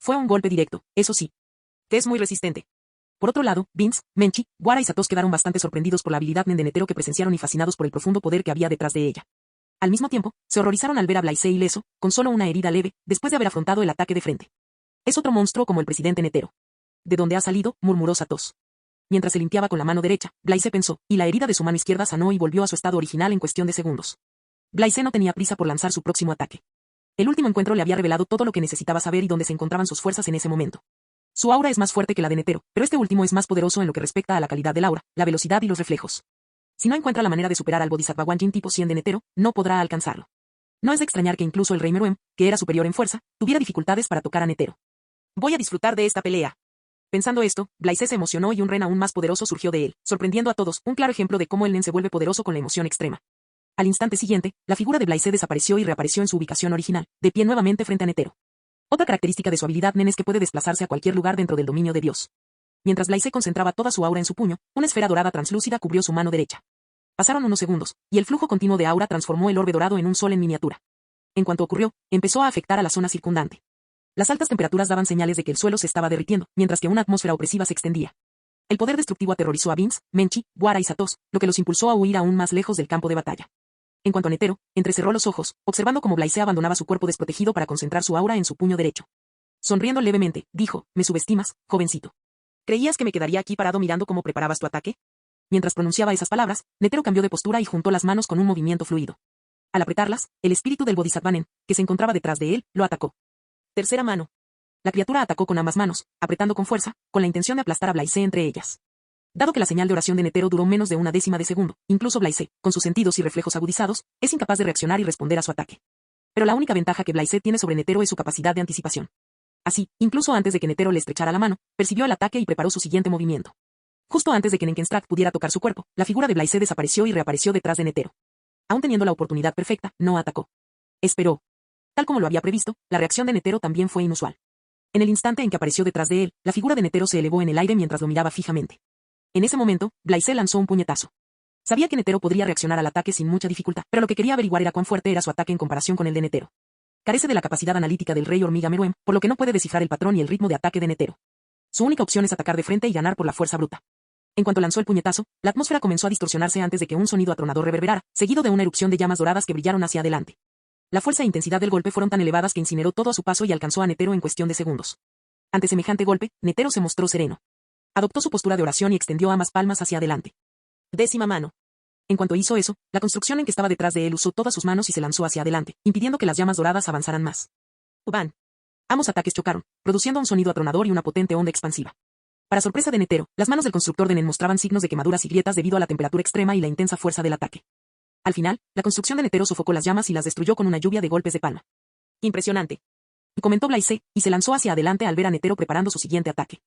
Fue un golpe directo, eso sí. Que es muy resistente. Por otro lado, Vince, Menchi, Guara y Satos quedaron bastante sorprendidos por la habilidad de Netero que presenciaron y fascinados por el profundo poder que había detrás de ella. Al mismo tiempo, se horrorizaron al ver a Blaise ileso, con solo una herida leve, después de haber afrontado el ataque de frente. Es otro monstruo como el presidente Netero. ¿De dónde ha salido?, murmuró Satos. Mientras se limpiaba con la mano derecha, Blaise pensó, y la herida de su mano izquierda sanó y volvió a su estado original en cuestión de segundos. Blaise no tenía prisa por lanzar su próximo ataque. El último encuentro le había revelado todo lo que necesitaba saber y dónde se encontraban sus fuerzas en ese momento. Su aura es más fuerte que la de Netero, pero este último es más poderoso en lo que respecta a la calidad del aura, la velocidad y los reflejos. Si no encuentra la manera de superar al Bodhisattva Wanjin tipo 100 de Netero, no podrá alcanzarlo. No es de extrañar que incluso el rey Meruem, que era superior en fuerza, tuviera dificultades para tocar a Netero. Voy a disfrutar de esta pelea. Pensando esto, Blaise se emocionó y un ren aún más poderoso surgió de él, sorprendiendo a todos, un claro ejemplo de cómo el nen se vuelve poderoso con la emoción extrema. Al instante siguiente, la figura de Blaise desapareció y reapareció en su ubicación original, de pie nuevamente frente a Netero. Otra característica de su habilidad nen es que puede desplazarse a cualquier lugar dentro del dominio de Dios. Mientras Blaise concentraba toda su aura en su puño, una esfera dorada translúcida cubrió su mano derecha. Pasaron unos segundos, y el flujo continuo de aura transformó el orbe dorado en un sol en miniatura. En cuanto ocurrió, empezó a afectar a la zona circundante. Las altas temperaturas daban señales de que el suelo se estaba derritiendo, mientras que una atmósfera opresiva se extendía. El poder destructivo aterrorizó a Vince, Menchi, Guara y Satos, lo que los impulsó a huir aún más lejos del campo de batalla. En cuanto a Netero, entrecerró los ojos, observando cómo Blaise abandonaba su cuerpo desprotegido para concentrar su aura en su puño derecho. Sonriendo levemente, dijo, «Me subestimas, jovencito. ¿Creías que me quedaría aquí parado mirando cómo preparabas tu ataque?» Mientras pronunciaba esas palabras, Netero cambió de postura y juntó las manos con un movimiento fluido. Al apretarlas, el espíritu del Bodhisattva Nen, que se encontraba detrás de él, lo atacó. Tercera mano. La criatura atacó con ambas manos, apretando con fuerza, con la intención de aplastar a Blaise entre ellas. Dado que la señal de oración de Netero duró menos de una décima de segundo, incluso Blaise, con sus sentidos y reflejos agudizados, es incapaz de reaccionar y responder a su ataque. Pero la única ventaja que Blaise tiene sobre Netero es su capacidad de anticipación. Así, incluso antes de que Netero le estrechara la mano, percibió el ataque y preparó su siguiente movimiento. Justo antes de que Nenkenstrak pudiera tocar su cuerpo, la figura de Blaise desapareció y reapareció detrás de Netero. Aún teniendo la oportunidad perfecta, no atacó. Esperó. Tal como lo había previsto, la reacción de Netero también fue inusual. En el instante en que apareció detrás de él, la figura de Netero se elevó en el aire mientras lo miraba fijamente. En ese momento, Blaise lanzó un puñetazo. Sabía que Netero podría reaccionar al ataque sin mucha dificultad, pero lo que quería averiguar era cuán fuerte era su ataque en comparación con el de Netero. Carece de la capacidad analítica del rey hormiga Meruem, por lo que no puede descifrar el patrón y el ritmo de ataque de Netero. Su única opción es atacar de frente y ganar por la fuerza bruta. En cuanto lanzó el puñetazo, la atmósfera comenzó a distorsionarse antes de que un sonido atronador reverberara, seguido de una erupción de llamas doradas que brillaron hacia adelante. La fuerza e intensidad del golpe fueron tan elevadas que incineró todo a su paso y alcanzó a Netero en cuestión de segundos. Ante semejante golpe, Netero se mostró sereno. Adoptó su postura de oración y extendió ambas palmas hacia adelante. Décima mano. En cuanto hizo eso, la construcción en que estaba detrás de él usó todas sus manos y se lanzó hacia adelante, impidiendo que las llamas doradas avanzaran más. ¡Uban! Ambos ataques chocaron, produciendo un sonido atronador y una potente onda expansiva. Para sorpresa de Netero, las manos del constructor de Nen mostraban signos de quemaduras y grietas debido a la temperatura extrema y la intensa fuerza del ataque. Al final, la construcción de Netero sofocó las llamas y las destruyó con una lluvia de golpes de palma. Impresionante, comentó Blaise, y se lanzó hacia adelante al ver a Netero preparando su siguiente ataque.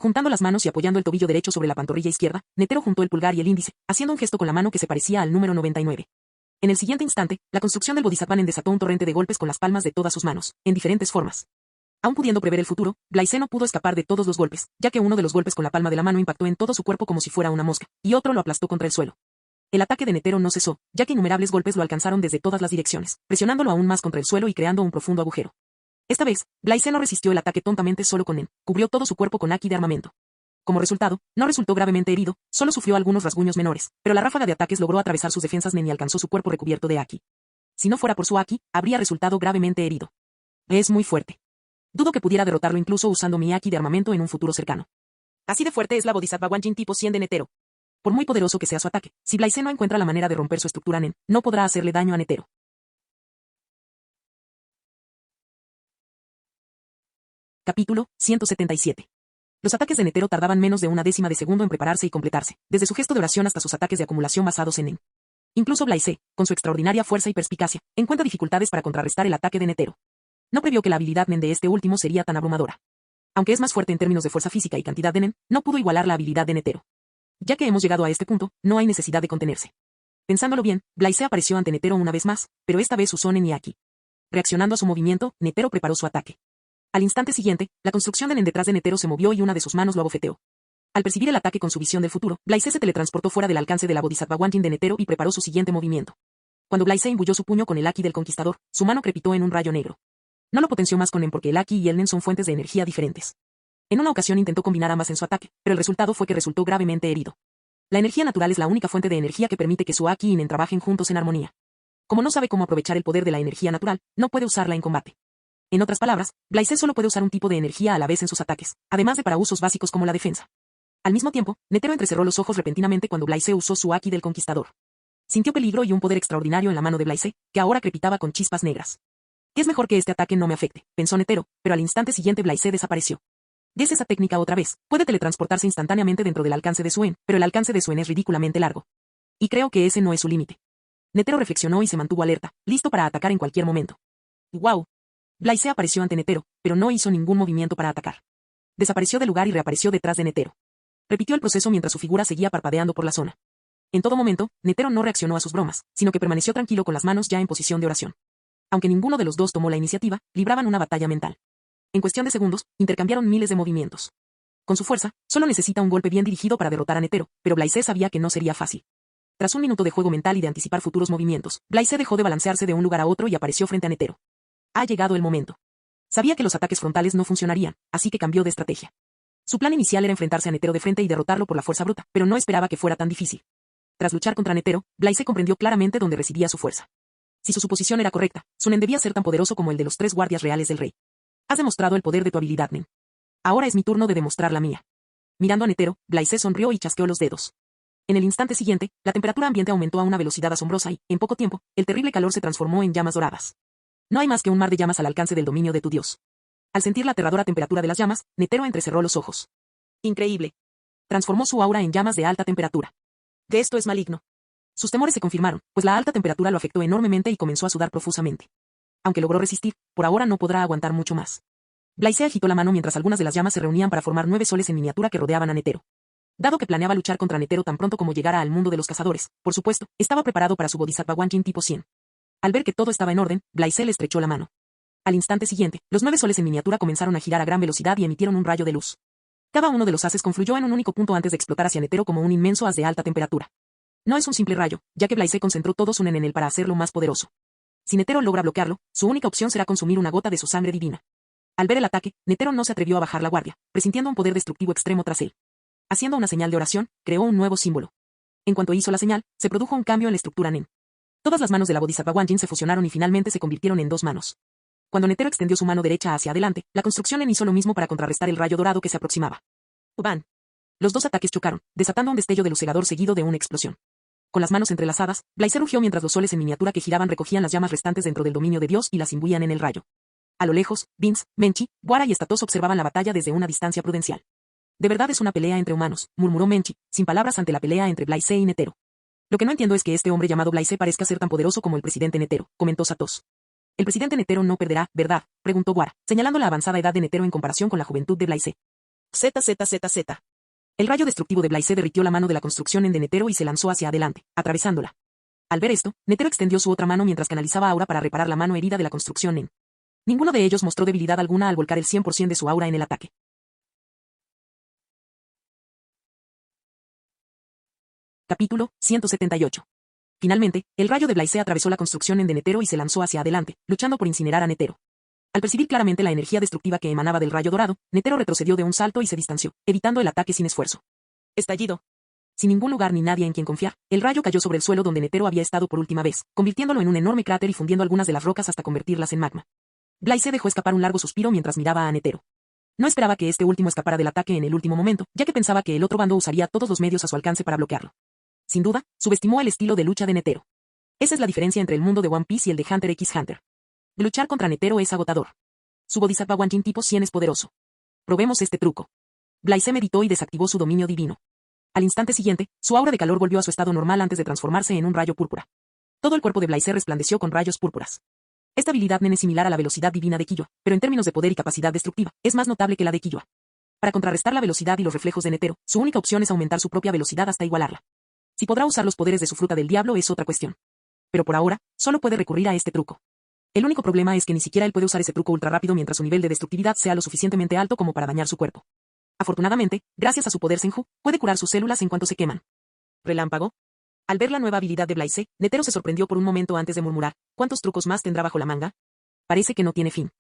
Juntando las manos y apoyando el tobillo derecho sobre la pantorrilla izquierda, Netero juntó el pulgar y el índice, haciendo un gesto con la mano que se parecía al número 99. En el siguiente instante, la construcción del Bodhisattva Nen desató un torrente de golpes con las palmas de todas sus manos, en diferentes formas. Aún pudiendo prever el futuro, Blaise no pudo escapar de todos los golpes, ya que uno de los golpes con la palma de la mano impactó en todo su cuerpo como si fuera una mosca, y otro lo aplastó contra el suelo. El ataque de Netero no cesó, ya que innumerables golpes lo alcanzaron desde todas las direcciones, presionándolo aún más contra el suelo y creando un profundo agujero. Esta vez, Blaise no resistió el ataque tontamente solo con Nen, cubrió todo su cuerpo con haki de armamento. Como resultado, no resultó gravemente herido, solo sufrió algunos rasguños menores, pero la ráfaga de ataques logró atravesar sus defensas Nen y alcanzó su cuerpo recubierto de haki. Si no fuera por su haki, habría resultado gravemente herido. Es muy fuerte. Dudo que pudiera derrotarlo incluso usando mi haki de armamento en un futuro cercano. Así de fuerte es la Bodhisattva Wanjin tipo 100 de Netero. Por muy poderoso que sea su ataque, si Blaise no encuentra la manera de romper su estructura Nen, no podrá hacerle daño a Netero. Capítulo 177. Los ataques de Netero tardaban menos de una décima de segundo en prepararse y completarse, desde su gesto de oración hasta sus ataques de acumulación basados en Nen. Incluso Blaise, con su extraordinaria fuerza y perspicacia, encuentra dificultades para contrarrestar el ataque de Netero. No previó que la habilidad Nen de este último sería tan abrumadora. Aunque es más fuerte en términos de fuerza física y cantidad de Nen, no pudo igualar la habilidad de Netero. Ya que hemos llegado a este punto, no hay necesidad de contenerse. Pensándolo bien, Blaise apareció ante Netero una vez más, pero esta vez usó Nen y haki. Reaccionando a su movimiento, Netero preparó su ataque. Al instante siguiente, la construcción de Nen detrás de Netero se movió y una de sus manos lo abofeteó. Al percibir el ataque con su visión del futuro, Blaise se teletransportó fuera del alcance de la Bodhisattva Wanjin de Netero y preparó su siguiente movimiento. Cuando Blaise imbuyó su puño con el Haki del Conquistador, su mano crepitó en un rayo negro. No lo potenció más con Nen porque el Haki y el Nen son fuentes de energía diferentes. En una ocasión intentó combinar ambas en su ataque, pero el resultado fue que resultó gravemente herido. La energía natural es la única fuente de energía que permite que su Haki y Nen trabajen juntos en armonía. Como no sabe cómo aprovechar el poder de la energía natural, no puede usarla en combate. En otras palabras, Blaise solo puede usar un tipo de energía a la vez en sus ataques, además de para usos básicos como la defensa. Al mismo tiempo, Netero entrecerró los ojos repentinamente cuando Blaise usó su Haki del Conquistador. Sintió peligro y un poder extraordinario en la mano de Blaise, que ahora crepitaba con chispas negras. Es mejor que este ataque no me afecte, pensó Netero, pero al instante siguiente Blaise desapareció. Es esa técnica otra vez, puede teletransportarse instantáneamente dentro del alcance de Suen, pero el alcance de Suen es ridículamente largo. Y creo que ese no es su límite. Netero reflexionó y se mantuvo alerta, listo para atacar en cualquier momento. ¡Wow! Blaise apareció ante Netero, pero no hizo ningún movimiento para atacar. Desapareció del lugar y reapareció detrás de Netero. Repitió el proceso mientras su figura seguía parpadeando por la zona. En todo momento, Netero no reaccionó a sus bromas, sino que permaneció tranquilo con las manos ya en posición de oración. Aunque ninguno de los dos tomó la iniciativa, libraban una batalla mental. En cuestión de segundos, intercambiaron miles de movimientos. Con su fuerza, solo necesita un golpe bien dirigido para derrotar a Netero, pero Blaise sabía que no sería fácil. Tras un minuto de juego mental y de anticipar futuros movimientos, Blaise dejó de balancearse de un lugar a otro y apareció frente a Netero. Ha llegado el momento. Sabía que los ataques frontales no funcionarían, así que cambió de estrategia. Su plan inicial era enfrentarse a Netero de frente y derrotarlo por la fuerza bruta, pero no esperaba que fuera tan difícil. Tras luchar contra Netero, Blaise comprendió claramente dónde residía su fuerza. Si su suposición era correcta, su Nen debía ser tan poderoso como el de los 3 guardias reales del rey. Has demostrado el poder de tu habilidad, Nen. Ahora es mi turno de demostrar la mía. Mirando a Netero, Blaise sonrió y chasqueó los dedos. En el instante siguiente, la temperatura ambiente aumentó a una velocidad asombrosa y, en poco tiempo, el terrible calor se transformó en llamas doradas. No hay más que un mar de llamas al alcance del dominio de tu dios. Al sentir la aterradora temperatura de las llamas, Netero entrecerró los ojos. Increíble. Transformó su aura en llamas de alta temperatura. De esto es maligno. Sus temores se confirmaron, pues la alta temperatura lo afectó enormemente y comenzó a sudar profusamente. Aunque logró resistir, por ahora no podrá aguantar mucho más. Blaise agitó la mano mientras algunas de las llamas se reunían para formar 9 soles en miniatura que rodeaban a Netero. Dado que planeaba luchar contra Netero tan pronto como llegara al mundo de los cazadores, por supuesto, estaba preparado para su Bodhisattva Wanjin tipo 100. Al ver que todo estaba en orden, Blaise le estrechó la mano. Al instante siguiente, los 9 soles en miniatura comenzaron a girar a gran velocidad y emitieron un rayo de luz. Cada uno de los haces confluyó en un único punto antes de explotar hacia Netero como un inmenso haz de alta temperatura. No es un simple rayo, ya que Blaise concentró todo su Nen en él para hacerlo más poderoso. Si Netero logra bloquearlo, su única opción será consumir una gota de su sangre divina. Al ver el ataque, Netero no se atrevió a bajar la guardia, presintiendo un poder destructivo extremo tras él. Haciendo una señal de oración, creó un nuevo símbolo. En cuanto hizo la señal, se produjo un cambio en la estructura Nen. Todas las manos de la Bodhisattva Wanjin se fusionaron y finalmente se convirtieron en 2 manos. Cuando Netero extendió su mano derecha hacia adelante, la construcción Nen hizo lo mismo para contrarrestar el rayo dorado que se aproximaba. ¡Bam! Los 2 ataques chocaron, desatando un destello de luz cegador seguido de una explosión. Con las manos entrelazadas, Blaise rugió mientras los soles en miniatura que giraban recogían las llamas restantes dentro del dominio de Dios y las imbuían en el rayo. A lo lejos, Vince, Menchi, Guara y Statos observaban la batalla desde una distancia prudencial. De verdad es una pelea entre humanos, murmuró Menchi, sin palabras ante la pelea entre Blaise y Netero. Lo que no entiendo es que este hombre llamado Blaise parezca ser tan poderoso como el presidente Netero, comentó Satos. El presidente Netero no perderá, ¿verdad?, preguntó Guara, señalando la avanzada edad de Netero en comparación con la juventud de Blaise. ZZZZ. El rayo destructivo de Blaise derritió la mano de la construcción en de Netero y se lanzó hacia adelante, atravesándola. Al ver esto, Netero extendió su otra mano mientras canalizaba aura para reparar la mano herida de la construcción Nen. Ninguno de ellos mostró debilidad alguna al volcar el 100% de su aura en el ataque. Capítulo 178. Finalmente, el rayo de Blaise atravesó la construcción en de Netero y se lanzó hacia adelante, luchando por incinerar a Netero. Al percibir claramente la energía destructiva que emanaba del rayo dorado, Netero retrocedió de un salto y se distanció, evitando el ataque sin esfuerzo. Estallido. Sin ningún lugar ni nadie en quien confiar, el rayo cayó sobre el suelo donde Netero había estado por última vez, convirtiéndolo en un enorme cráter y fundiendo algunas de las rocas hasta convertirlas en magma. Blaise dejó escapar un largo suspiro mientras miraba a Netero. No esperaba que este último escapara del ataque en el último momento, ya que pensaba que el otro bando usaría todos los medios a su alcance para bloquearlo. Sin duda, subestimó el estilo de lucha de Netero. Esa es la diferencia entre el mundo de One Piece y el de Hunter x Hunter. Luchar contra Netero es agotador. Su Bodhisattva Wanjin tipo 100 es poderoso. Probemos este truco. Blaise meditó y desactivó su dominio divino. Al instante siguiente, su aura de calor volvió a su estado normal antes de transformarse en un rayo púrpura. Todo el cuerpo de Blaise resplandeció con rayos púrpuras. Esta habilidad Nen es similar a la velocidad divina de Killua, pero en términos de poder y capacidad destructiva, es más notable que la de Killua. Para contrarrestar la velocidad y los reflejos de Netero, su única opción es aumentar su propia velocidad hasta igualarla. Si podrá usar los poderes de su fruta del diablo es otra cuestión. Pero por ahora, solo puede recurrir a este truco. El único problema es que ni siquiera él puede usar ese truco ultra rápido mientras su nivel de destructividad sea lo suficientemente alto como para dañar su cuerpo. Afortunadamente, gracias a su poder Senju, puede curar sus células en cuanto se queman. Relámpago. Al ver la nueva habilidad de Blaise, Netero se sorprendió por un momento antes de murmurar, ¿cuántos trucos más tendrá bajo la manga? Parece que no tiene fin.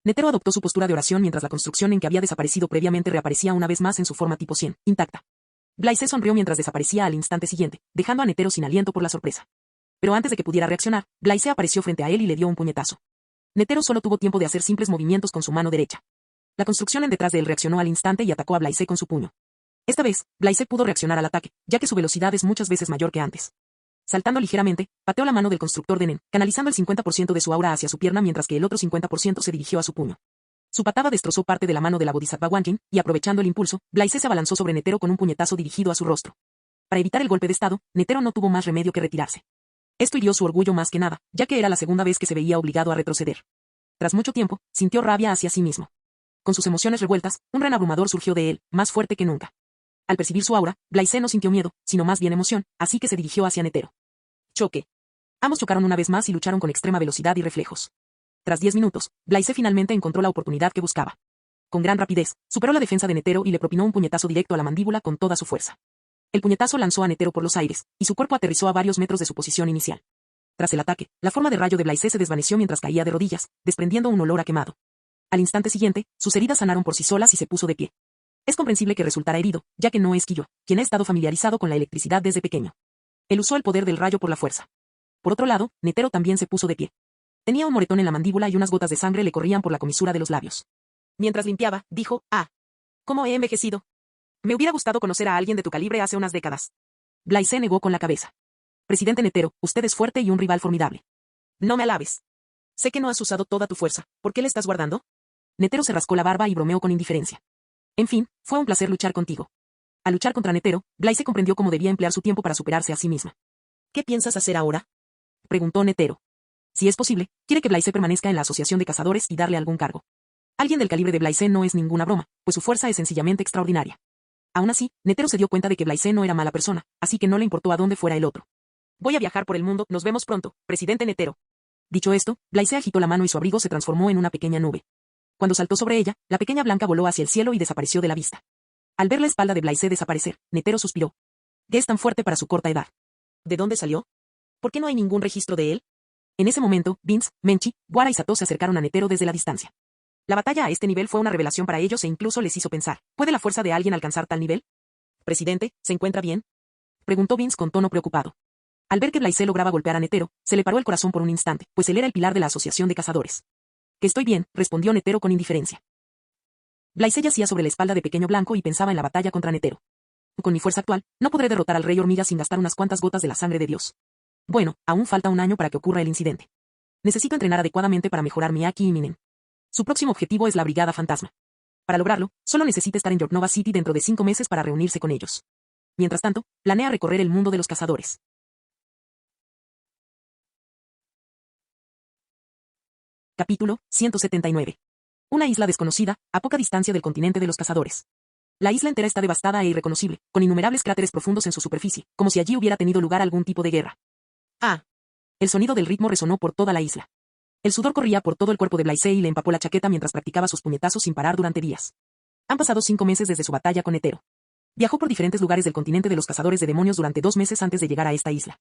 Netero adoptó su postura de oración mientras la construcción en que había desaparecido previamente reaparecía una vez más en su forma tipo 100, intacta. Blaise sonrió mientras desaparecía al instante siguiente, dejando a Netero sin aliento por la sorpresa. Pero antes de que pudiera reaccionar, Blaise apareció frente a él y le dio un puñetazo. Netero solo tuvo tiempo de hacer simples movimientos con su mano derecha. La construcción en detrás de él reaccionó al instante y atacó a Blaise con su puño. Esta vez, Blaise pudo reaccionar al ataque, ya que su velocidad es muchas veces mayor que antes. Saltando ligeramente, pateó la mano del constructor de Nen, canalizando el 50% de su aura hacia su pierna mientras que el otro 50% se dirigió a su puño. Su patada destrozó parte de la mano de la Bodhisattva Wanjin, y aprovechando el impulso, Blaise se abalanzó sobre Netero con un puñetazo dirigido a su rostro. Para evitar el golpe de estado, Netero no tuvo más remedio que retirarse. Esto hirió su orgullo más que nada, ya que era la segunda vez que se veía obligado a retroceder. Tras mucho tiempo, sintió rabia hacia sí mismo. Con sus emociones revueltas, un ren abrumador surgió de él, más fuerte que nunca. Al percibir su aura, Blaise no sintió miedo, sino más bien emoción, así que se dirigió hacia Netero. Choque. Ambos chocaron una vez más y lucharon con extrema velocidad y reflejos. Tras 10 minutos, Blaise finalmente encontró la oportunidad que buscaba. Con gran rapidez, superó la defensa de Netero y le propinó un puñetazo directo a la mandíbula con toda su fuerza. El puñetazo lanzó a Netero por los aires, y su cuerpo aterrizó a varios metros de su posición inicial. Tras el ataque, la forma de rayo de Blaise se desvaneció mientras caía de rodillas, desprendiendo un olor a quemado. Al instante siguiente, sus heridas sanaron por sí solas y se puso de pie. Es comprensible que resultara herido, ya que no es Killua, quien ha estado familiarizado con la electricidad desde pequeño. Él usó el poder del rayo por la fuerza. Por otro lado, Netero también se puso de pie. Tenía un moretón en la mandíbula y unas gotas de sangre le corrían por la comisura de los labios. Mientras limpiaba, dijo, ¿cómo he envejecido? Me hubiera gustado conocer a alguien de tu calibre hace unas décadas. Blaise negó con la cabeza. Presidente Netero, usted es fuerte y un rival formidable. No me alabes. Sé que no has usado toda tu fuerza, ¿por qué le estás guardando? Netero se rascó la barba y bromeó con indiferencia. En fin, fue un placer luchar contigo. Al luchar contra Netero, Blaise comprendió cómo debía emplear su tiempo para superarse a sí misma. ¿Qué piensas hacer ahora? Preguntó Netero. Si es posible, quiere que Blaise permanezca en la asociación de cazadores y darle algún cargo. Alguien del calibre de Blaise no es ninguna broma, pues su fuerza es sencillamente extraordinaria. Aún así, Netero se dio cuenta de que Blaise no era mala persona, así que no le importó a dónde fuera el otro. Voy a viajar por el mundo, nos vemos pronto, presidente Netero. Dicho esto, Blaise agitó la mano y su abrigo se transformó en una pequeña nube. Cuando saltó sobre ella, la pequeña blanca voló hacia el cielo y desapareció de la vista. Al ver la espalda de Blaise desaparecer, Netero suspiró. ¿Qué es tan fuerte para su corta edad? ¿De dónde salió? ¿Por qué no hay ningún registro de él? En ese momento, Vince, Menchi, Guara y Sato se acercaron a Netero desde la distancia. La batalla a este nivel fue una revelación para ellos e incluso les hizo pensar, ¿puede la fuerza de alguien alcanzar tal nivel? Presidente, ¿se encuentra bien? Preguntó Vince con tono preocupado. Al ver que Blaise lograba golpear a Netero, se le paró el corazón por un instante, pues él era el pilar de la asociación de cazadores. Que estoy bien, respondió Netero con indiferencia. Blaise yacía sobre la espalda de Pequeño Blanco y pensaba en la batalla contra Netero. Con mi fuerza actual, no podré derrotar al Rey Hormiga sin gastar unas cuantas gotas de la sangre de Dios. Bueno, aún falta un año para que ocurra el incidente. Necesito entrenar adecuadamente para mejorar mi Aki y mi Nen. Su próximo objetivo es la Brigada Fantasma. Para lograrlo, solo necesita estar en York Nova City dentro de 5 meses para reunirse con ellos. Mientras tanto, planea recorrer el mundo de los cazadores. Capítulo 179. Una isla desconocida, a poca distancia del continente de los cazadores. La isla entera está devastada e irreconocible, con innumerables cráteres profundos en su superficie, como si allí hubiera tenido lugar algún tipo de guerra. El sonido del ritmo resonó por toda la isla. El sudor corría por todo el cuerpo de Blaise y le empapó la chaqueta mientras practicaba sus puñetazos sin parar durante días. Han pasado 5 meses desde su batalla con Netero. Viajó por diferentes lugares del continente de los cazadores de demonios durante 2 meses antes de llegar a esta isla.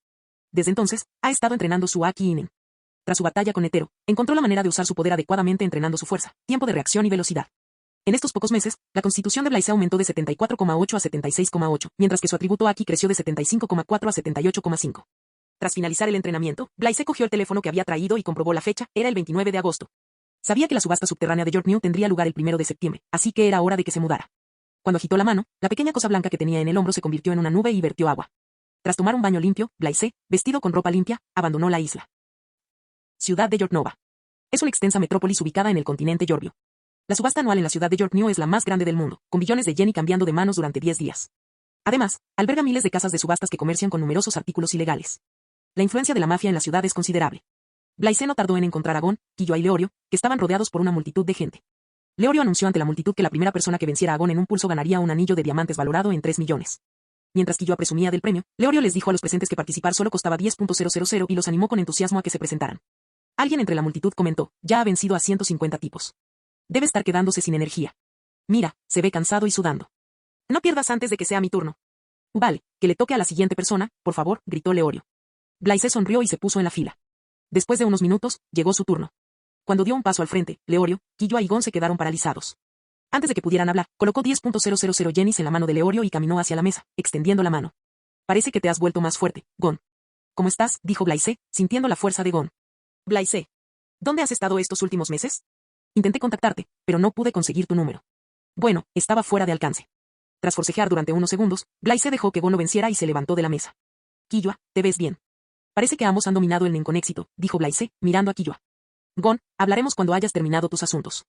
Desde entonces, ha estado entrenando su Aki y Nen. Tras su batalla con Netero, encontró la manera de usar su poder adecuadamente entrenando su fuerza, tiempo de reacción y velocidad. En estos pocos meses, la constitución de Blaise aumentó de 74,8 a 76,8, mientras que su atributo Aki creció de 75,4 a 78,5. Tras finalizar el entrenamiento, Blaise cogió el teléfono que había traído y comprobó la fecha, era el 29 de agosto. Sabía que la subasta subterránea de York New tendría lugar el 1 de septiembre, así que era hora de que se mudara. Cuando agitó la mano, la pequeña cosa blanca que tenía en el hombro se convirtió en una nube y vertió agua. Tras tomar un baño limpio, Blaise, vestido con ropa limpia, abandonó la isla. Ciudad de York Nova. Es una extensa metrópolis ubicada en el continente Yorbio. La subasta anual en la ciudad de York New es la más grande del mundo, con billones de yen cambiando de manos durante 10 días. Además, alberga miles de casas de subastas que comercian con numerosos artículos ilegales. La influencia de la mafia en la ciudad es considerable. Blaise no tardó en encontrar a Gon, Killua y Leorio, que estaban rodeados por una multitud de gente. Leorio anunció ante la multitud que la primera persona que venciera a Gon en un pulso ganaría un anillo de diamantes valorado en 3 millones. Mientras Killua presumía del premio, Leorio les dijo a los presentes que participar solo costaba 10.000 y los animó con entusiasmo a que se presentaran. Alguien entre la multitud comentó, ya ha vencido a 150 tipos. Debe estar quedándose sin energía. Mira, se ve cansado y sudando. No pierdas antes de que sea mi turno. Vale, que le toque a la siguiente persona, por favor, gritó Leorio. Blaise sonrió y se puso en la fila. Después de unos minutos, llegó su turno. Cuando dio un paso al frente, Leorio, Killua y Gon se quedaron paralizados. Antes de que pudieran hablar, colocó 10.000 yenis en la mano de Leorio y caminó hacia la mesa, extendiendo la mano. Parece que te has vuelto más fuerte, Gon. ¿Cómo estás?, dijo Blaise, sintiendo la fuerza de Gon. Blaise. ¿Dónde has estado estos últimos meses? Intenté contactarte, pero no pude conseguir tu número. Bueno, estaba fuera de alcance. Tras forcejear durante unos segundos, Blaise dejó que Gon lo venciera y se levantó de la mesa. Killua, te ves bien. Parece que ambos han dominado el Nen con éxito, dijo Blaise, mirando a Killua. Gon, hablaremos cuando hayas terminado tus asuntos.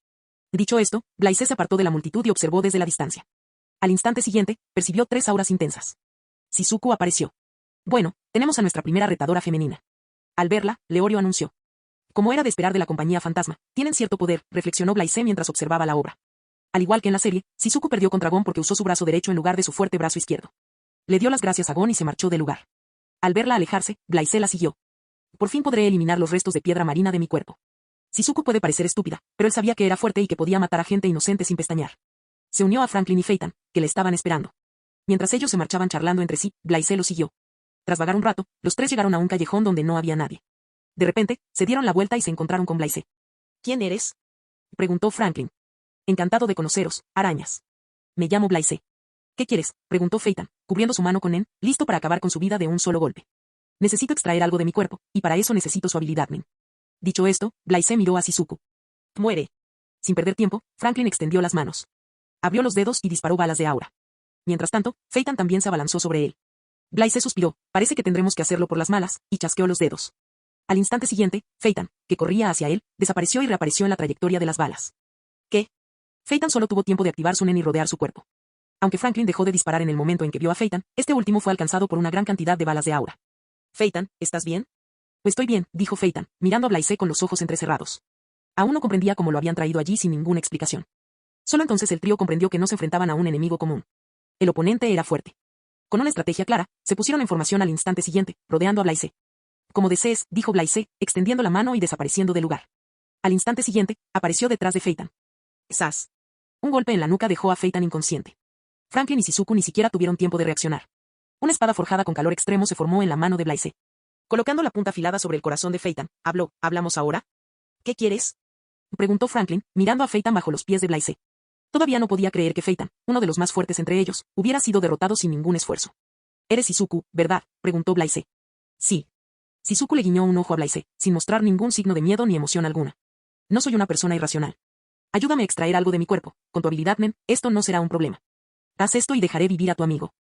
Dicho esto, Blaise se apartó de la multitud y observó desde la distancia. Al instante siguiente, percibió 3 auras intensas. Shizuku apareció. Bueno, tenemos a nuestra primera retadora femenina. Al verla, Leorio anunció. Como era de esperar de la compañía fantasma, tienen cierto poder, reflexionó Blaise mientras observaba la obra. Al igual que en la serie, Shizuku perdió contra Gon porque usó su brazo derecho en lugar de su fuerte brazo izquierdo. Le dio las gracias a Gon y se marchó del lugar. Al verla alejarse, Blaise la siguió. Por fin podré eliminar los restos de piedra marina de mi cuerpo. Shizuku puede parecer estúpida, pero él sabía que era fuerte y que podía matar a gente inocente sin pestañear. Se unió a Franklin y Phaeton, que le estaban esperando. Mientras ellos se marchaban charlando entre sí, Blaise lo siguió. Tras vagar un rato, los 3 llegaron a un callejón donde no había nadie. De repente, se dieron la vuelta y se encontraron con Blaise. ¿Quién eres?, preguntó Franklin. Encantado de conoceros, arañas. Me llamo Blaise. ¿Qué quieres?, preguntó Phaeton, cubriendo su mano con Nen, listo para acabar con su vida de un solo golpe. Necesito extraer algo de mi cuerpo, y para eso necesito su habilidad, Nen. Dicho esto, Blaise miró a Shizuku. Muere. Sin perder tiempo, Franklin extendió las manos. Abrió los dedos y disparó balas de aura. Mientras tanto, Phaeton también se abalanzó sobre él. Blaise suspiró, parece que tendremos que hacerlo por las malas, y chasqueó los dedos. Al instante siguiente, Phaeton, que corría hacia él, desapareció y reapareció en la trayectoria de las balas. ¿Qué? Phaeton solo tuvo tiempo de activar su Nen y rodear su cuerpo. Aunque Franklin dejó de disparar en el momento en que vio a Phaeton, este último fue alcanzado por una gran cantidad de balas de aura. Phaeton, ¿estás bien? Estoy bien, dijo Phaeton, mirando a Blaise con los ojos entrecerrados. Aún no comprendía cómo lo habían traído allí sin ninguna explicación. Solo entonces el trío comprendió que no se enfrentaban a un enemigo común. El oponente era fuerte. Con una estrategia clara, se pusieron en formación al instante siguiente, rodeando a Blaise. Como desees, dijo Blaise, extendiendo la mano y desapareciendo del lugar. Al instante siguiente, apareció detrás de Phaeton. ¡Zas! Un golpe en la nuca dejó a Phaeton inconsciente. Franklin y Shizuku ni siquiera tuvieron tiempo de reaccionar. Una espada forjada con calor extremo se formó en la mano de Blaise. Colocando la punta afilada sobre el corazón de Phaeton, ¿hablamos ahora? ¿Qué quieres?, preguntó Franklin, mirando a Phaeton bajo los pies de Blaise. Todavía no podía creer que Phaeton, uno de los más fuertes entre ellos, hubiera sido derrotado sin ningún esfuerzo. ¿Eres Shizuku, verdad?, preguntó Blaise. Sí. Shizuku le guiñó un ojo a Blaise, sin mostrar ningún signo de miedo ni emoción alguna. No soy una persona irracional. Ayúdame a extraer algo de mi cuerpo, con tu habilidad, Nen, esto no será un problema. Haz esto y dejaré vivir a tu amigo.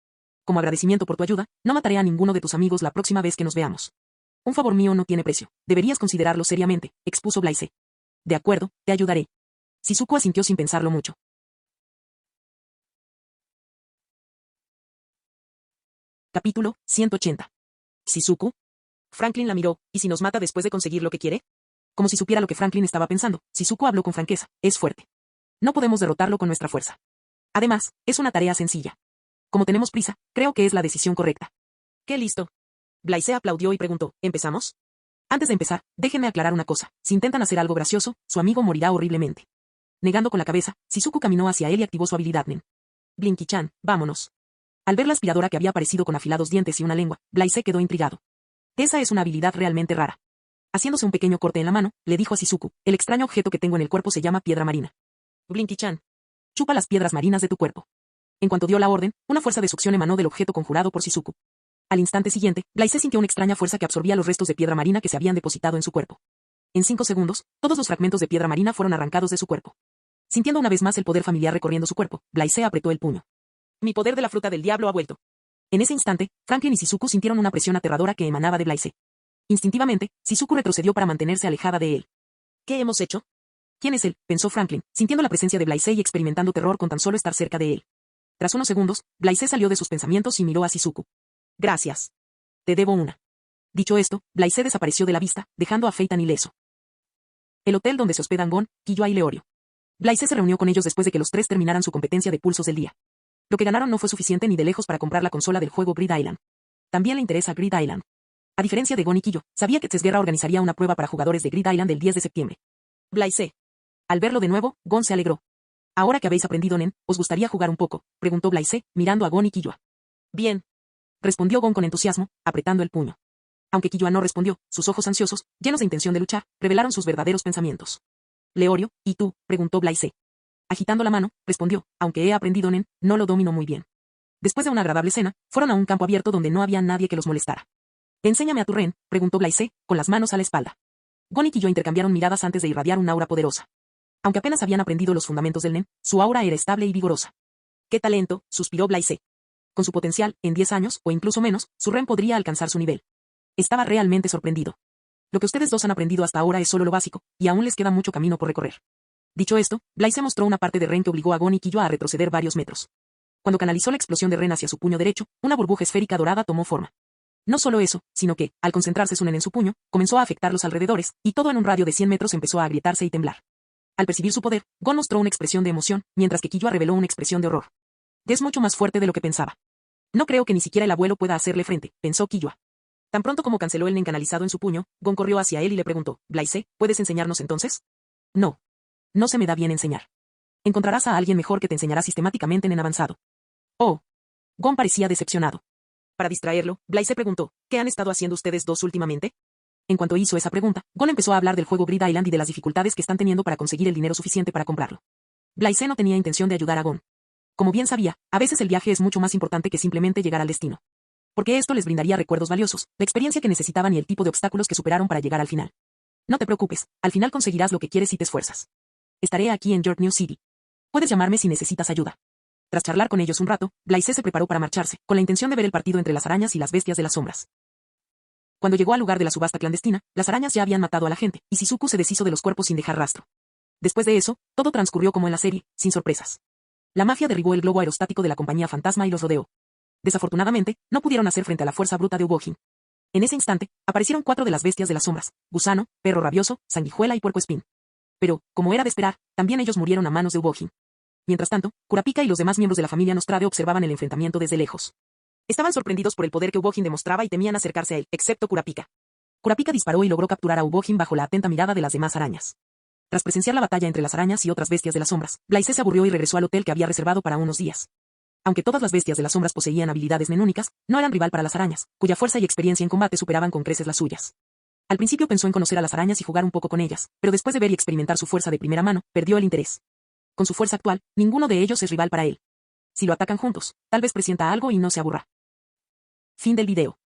Como agradecimiento por tu ayuda, no mataré a ninguno de tus amigos la próxima vez que nos veamos. Un favor mío no tiene precio, deberías considerarlo seriamente, expuso Blaise. De acuerdo, te ayudaré. Shizuku asintió sin pensarlo mucho. Capítulo 180. ¿Shizuku? Franklin la miró, ¿y si nos mata después de conseguir lo que quiere? Como si supiera lo que Franklin estaba pensando, Shizuku habló con franqueza, es fuerte. No podemos derrotarlo con nuestra fuerza. Además, es una tarea sencilla. Como tenemos prisa, creo que es la decisión correcta. ¡Qué listo! Blaise aplaudió y preguntó, ¿empezamos? Antes de empezar, déjenme aclarar una cosa, si intentan hacer algo gracioso, su amigo morirá horriblemente. Negando con la cabeza, Shizuku caminó hacia él y activó su habilidad Nen. Blinky-chan, vámonos. Al ver la aspiradora que había aparecido con afilados dientes y una lengua, Blaise quedó intrigado. Esa es una habilidad realmente rara. Haciéndose un pequeño corte en la mano, le dijo a Shizuku, el extraño objeto que tengo en el cuerpo se llama piedra marina. Blinky-chan. Chupa las piedras marinas de tu cuerpo. En cuanto dio la orden, una fuerza de succión emanó del objeto conjurado por Shizuku. Al instante siguiente, Blaise sintió una extraña fuerza que absorbía los restos de piedra marina que se habían depositado en su cuerpo. En 5 segundos, todos los fragmentos de piedra marina fueron arrancados de su cuerpo. Sintiendo una vez más el poder familiar recorriendo su cuerpo, Blaise apretó el puño. Mi poder de la fruta del diablo ha vuelto. En ese instante, Franklin y Shizuku sintieron una presión aterradora que emanaba de Blaise. Instintivamente, Shizuku retrocedió para mantenerse alejada de él. ¿Qué hemos hecho? ¿Quién es él?, pensó Franklin, sintiendo la presencia de Blaise y experimentando terror con tan solo estar cerca de él. Tras unos segundos, Blaise salió de sus pensamientos y miró a Shizuku. Gracias. Te debo una. Dicho esto, Blaise desapareció de la vista, dejando a Phaeton ileso. El hotel donde se hospedan Gon, Killua y Leorio. Blaise se reunió con ellos después de que los 3 terminaran su competencia de pulsos del día. Lo que ganaron no fue suficiente ni de lejos para comprar la consola del juego Grid Island. También le interesa Grid Island. A diferencia de Gon y Quillo, sabía que Guerra organizaría una prueba para jugadores de Grid Island el 10 de septiembre. Blaise. Al verlo de nuevo, Gon se alegró. Ahora que habéis aprendido Nen, ¿os gustaría jugar un poco?, preguntó Blaise, mirando a Gon y Quilloa. Bien. Respondió Gon con entusiasmo, apretando el puño. Aunque Quilloa no respondió, sus ojos ansiosos, llenos de intención de luchar, revelaron sus verdaderos pensamientos. Leorio, ¿y tú?, preguntó Blaise. Agitando la mano, respondió, aunque he aprendido Nen, no lo domino muy bien. Después de una agradable cena, fueron a un campo abierto donde no había nadie que los molestara. Enséñame a tu Ren, preguntó Blaise, con las manos a la espalda. Gon y Quilloa intercambiaron miradas antes de irradiar un aura poderosa. Aunque apenas habían aprendido los fundamentos del Nen, su aura era estable y vigorosa. ¡Qué talento!, suspiró Blaise. Con su potencial, en 10 años, o incluso menos, su Ren podría alcanzar su nivel. Estaba realmente sorprendido. Lo que ustedes dos han aprendido hasta ahora es solo lo básico, y aún les queda mucho camino por recorrer. Dicho esto, Blaise mostró una parte de Ren que obligó a Gon y Quilloa a retroceder varios metros. Cuando canalizó la explosión de Ren hacia su puño derecho, una burbuja esférica dorada tomó forma. No solo eso, sino que, al concentrarse su Nen en su puño, comenzó a afectar los alrededores, y todo en un radio de 100 metros empezó a agrietarse y temblar. Al percibir su poder, Gon mostró una expresión de emoción, mientras que Quilloa reveló una expresión de horror. Es mucho más fuerte de lo que pensaba. No creo que ni siquiera el abuelo pueda hacerle frente, pensó Quilloa. Tan pronto como canceló el Nen canalizado en su puño, Gon corrió hacia él y le preguntó, Blaise, ¿puedes enseñarnos entonces? No. No se me da bien enseñar. Encontrarás a alguien mejor que te enseñará sistemáticamente Nen avanzado. Oh. Gon parecía decepcionado. Para distraerlo, Blaise preguntó, ¿qué han estado haciendo ustedes dos últimamente? En cuanto hizo esa pregunta, Gon empezó a hablar del juego Grid Island y de las dificultades que están teniendo para conseguir el dinero suficiente para comprarlo. Blaise no tenía intención de ayudar a Gon. Como bien sabía, a veces el viaje es mucho más importante que simplemente llegar al destino. Porque esto les brindaría recuerdos valiosos, la experiencia que necesitaban y el tipo de obstáculos que superaron para llegar al final. No te preocupes, al final conseguirás lo que quieres si te esfuerzas. Estaré aquí en York New City. Puedes llamarme si necesitas ayuda. Tras charlar con ellos un rato, Blaise se preparó para marcharse, con la intención de ver el partido entre las arañas y las bestias de las sombras. Cuando llegó al lugar de la subasta clandestina, las arañas ya habían matado a la gente, y Shizuku se deshizo de los cuerpos sin dejar rastro. Después de eso, todo transcurrió como en la serie, sin sorpresas. La mafia derribó el globo aerostático de la compañía fantasma y los rodeó. Desafortunadamente, no pudieron hacer frente a la fuerza bruta de Ubojin. En ese instante, aparecieron 4 de las bestias de las sombras, gusano, perro rabioso, sanguijuela y puercoespín. Pero, como era de esperar, también ellos murieron a manos de Ubojin. Mientras tanto, Kurapika y los demás miembros de la familia Nostrade observaban el enfrentamiento desde lejos. Estaban sorprendidos por el poder que Ubojin demostraba y temían acercarse a él, excepto Kurapika. Kurapika disparó y logró capturar a Ubojin bajo la atenta mirada de las demás arañas. Tras presenciar la batalla entre las arañas y otras bestias de las sombras, Blaise se aburrió y regresó al hotel que había reservado para unos días. Aunque todas las bestias de las sombras poseían habilidades nenúnicas, no eran rival para las arañas, cuya fuerza y experiencia en combate superaban con creces las suyas. Al principio pensó en conocer a las arañas y jugar un poco con ellas, pero después de ver y experimentar su fuerza de primera mano, perdió el interés. Con su fuerza actual, ninguno de ellos es rival para él. Si lo atacan juntos, tal vez presienta algo y no se aburra. Fin del video.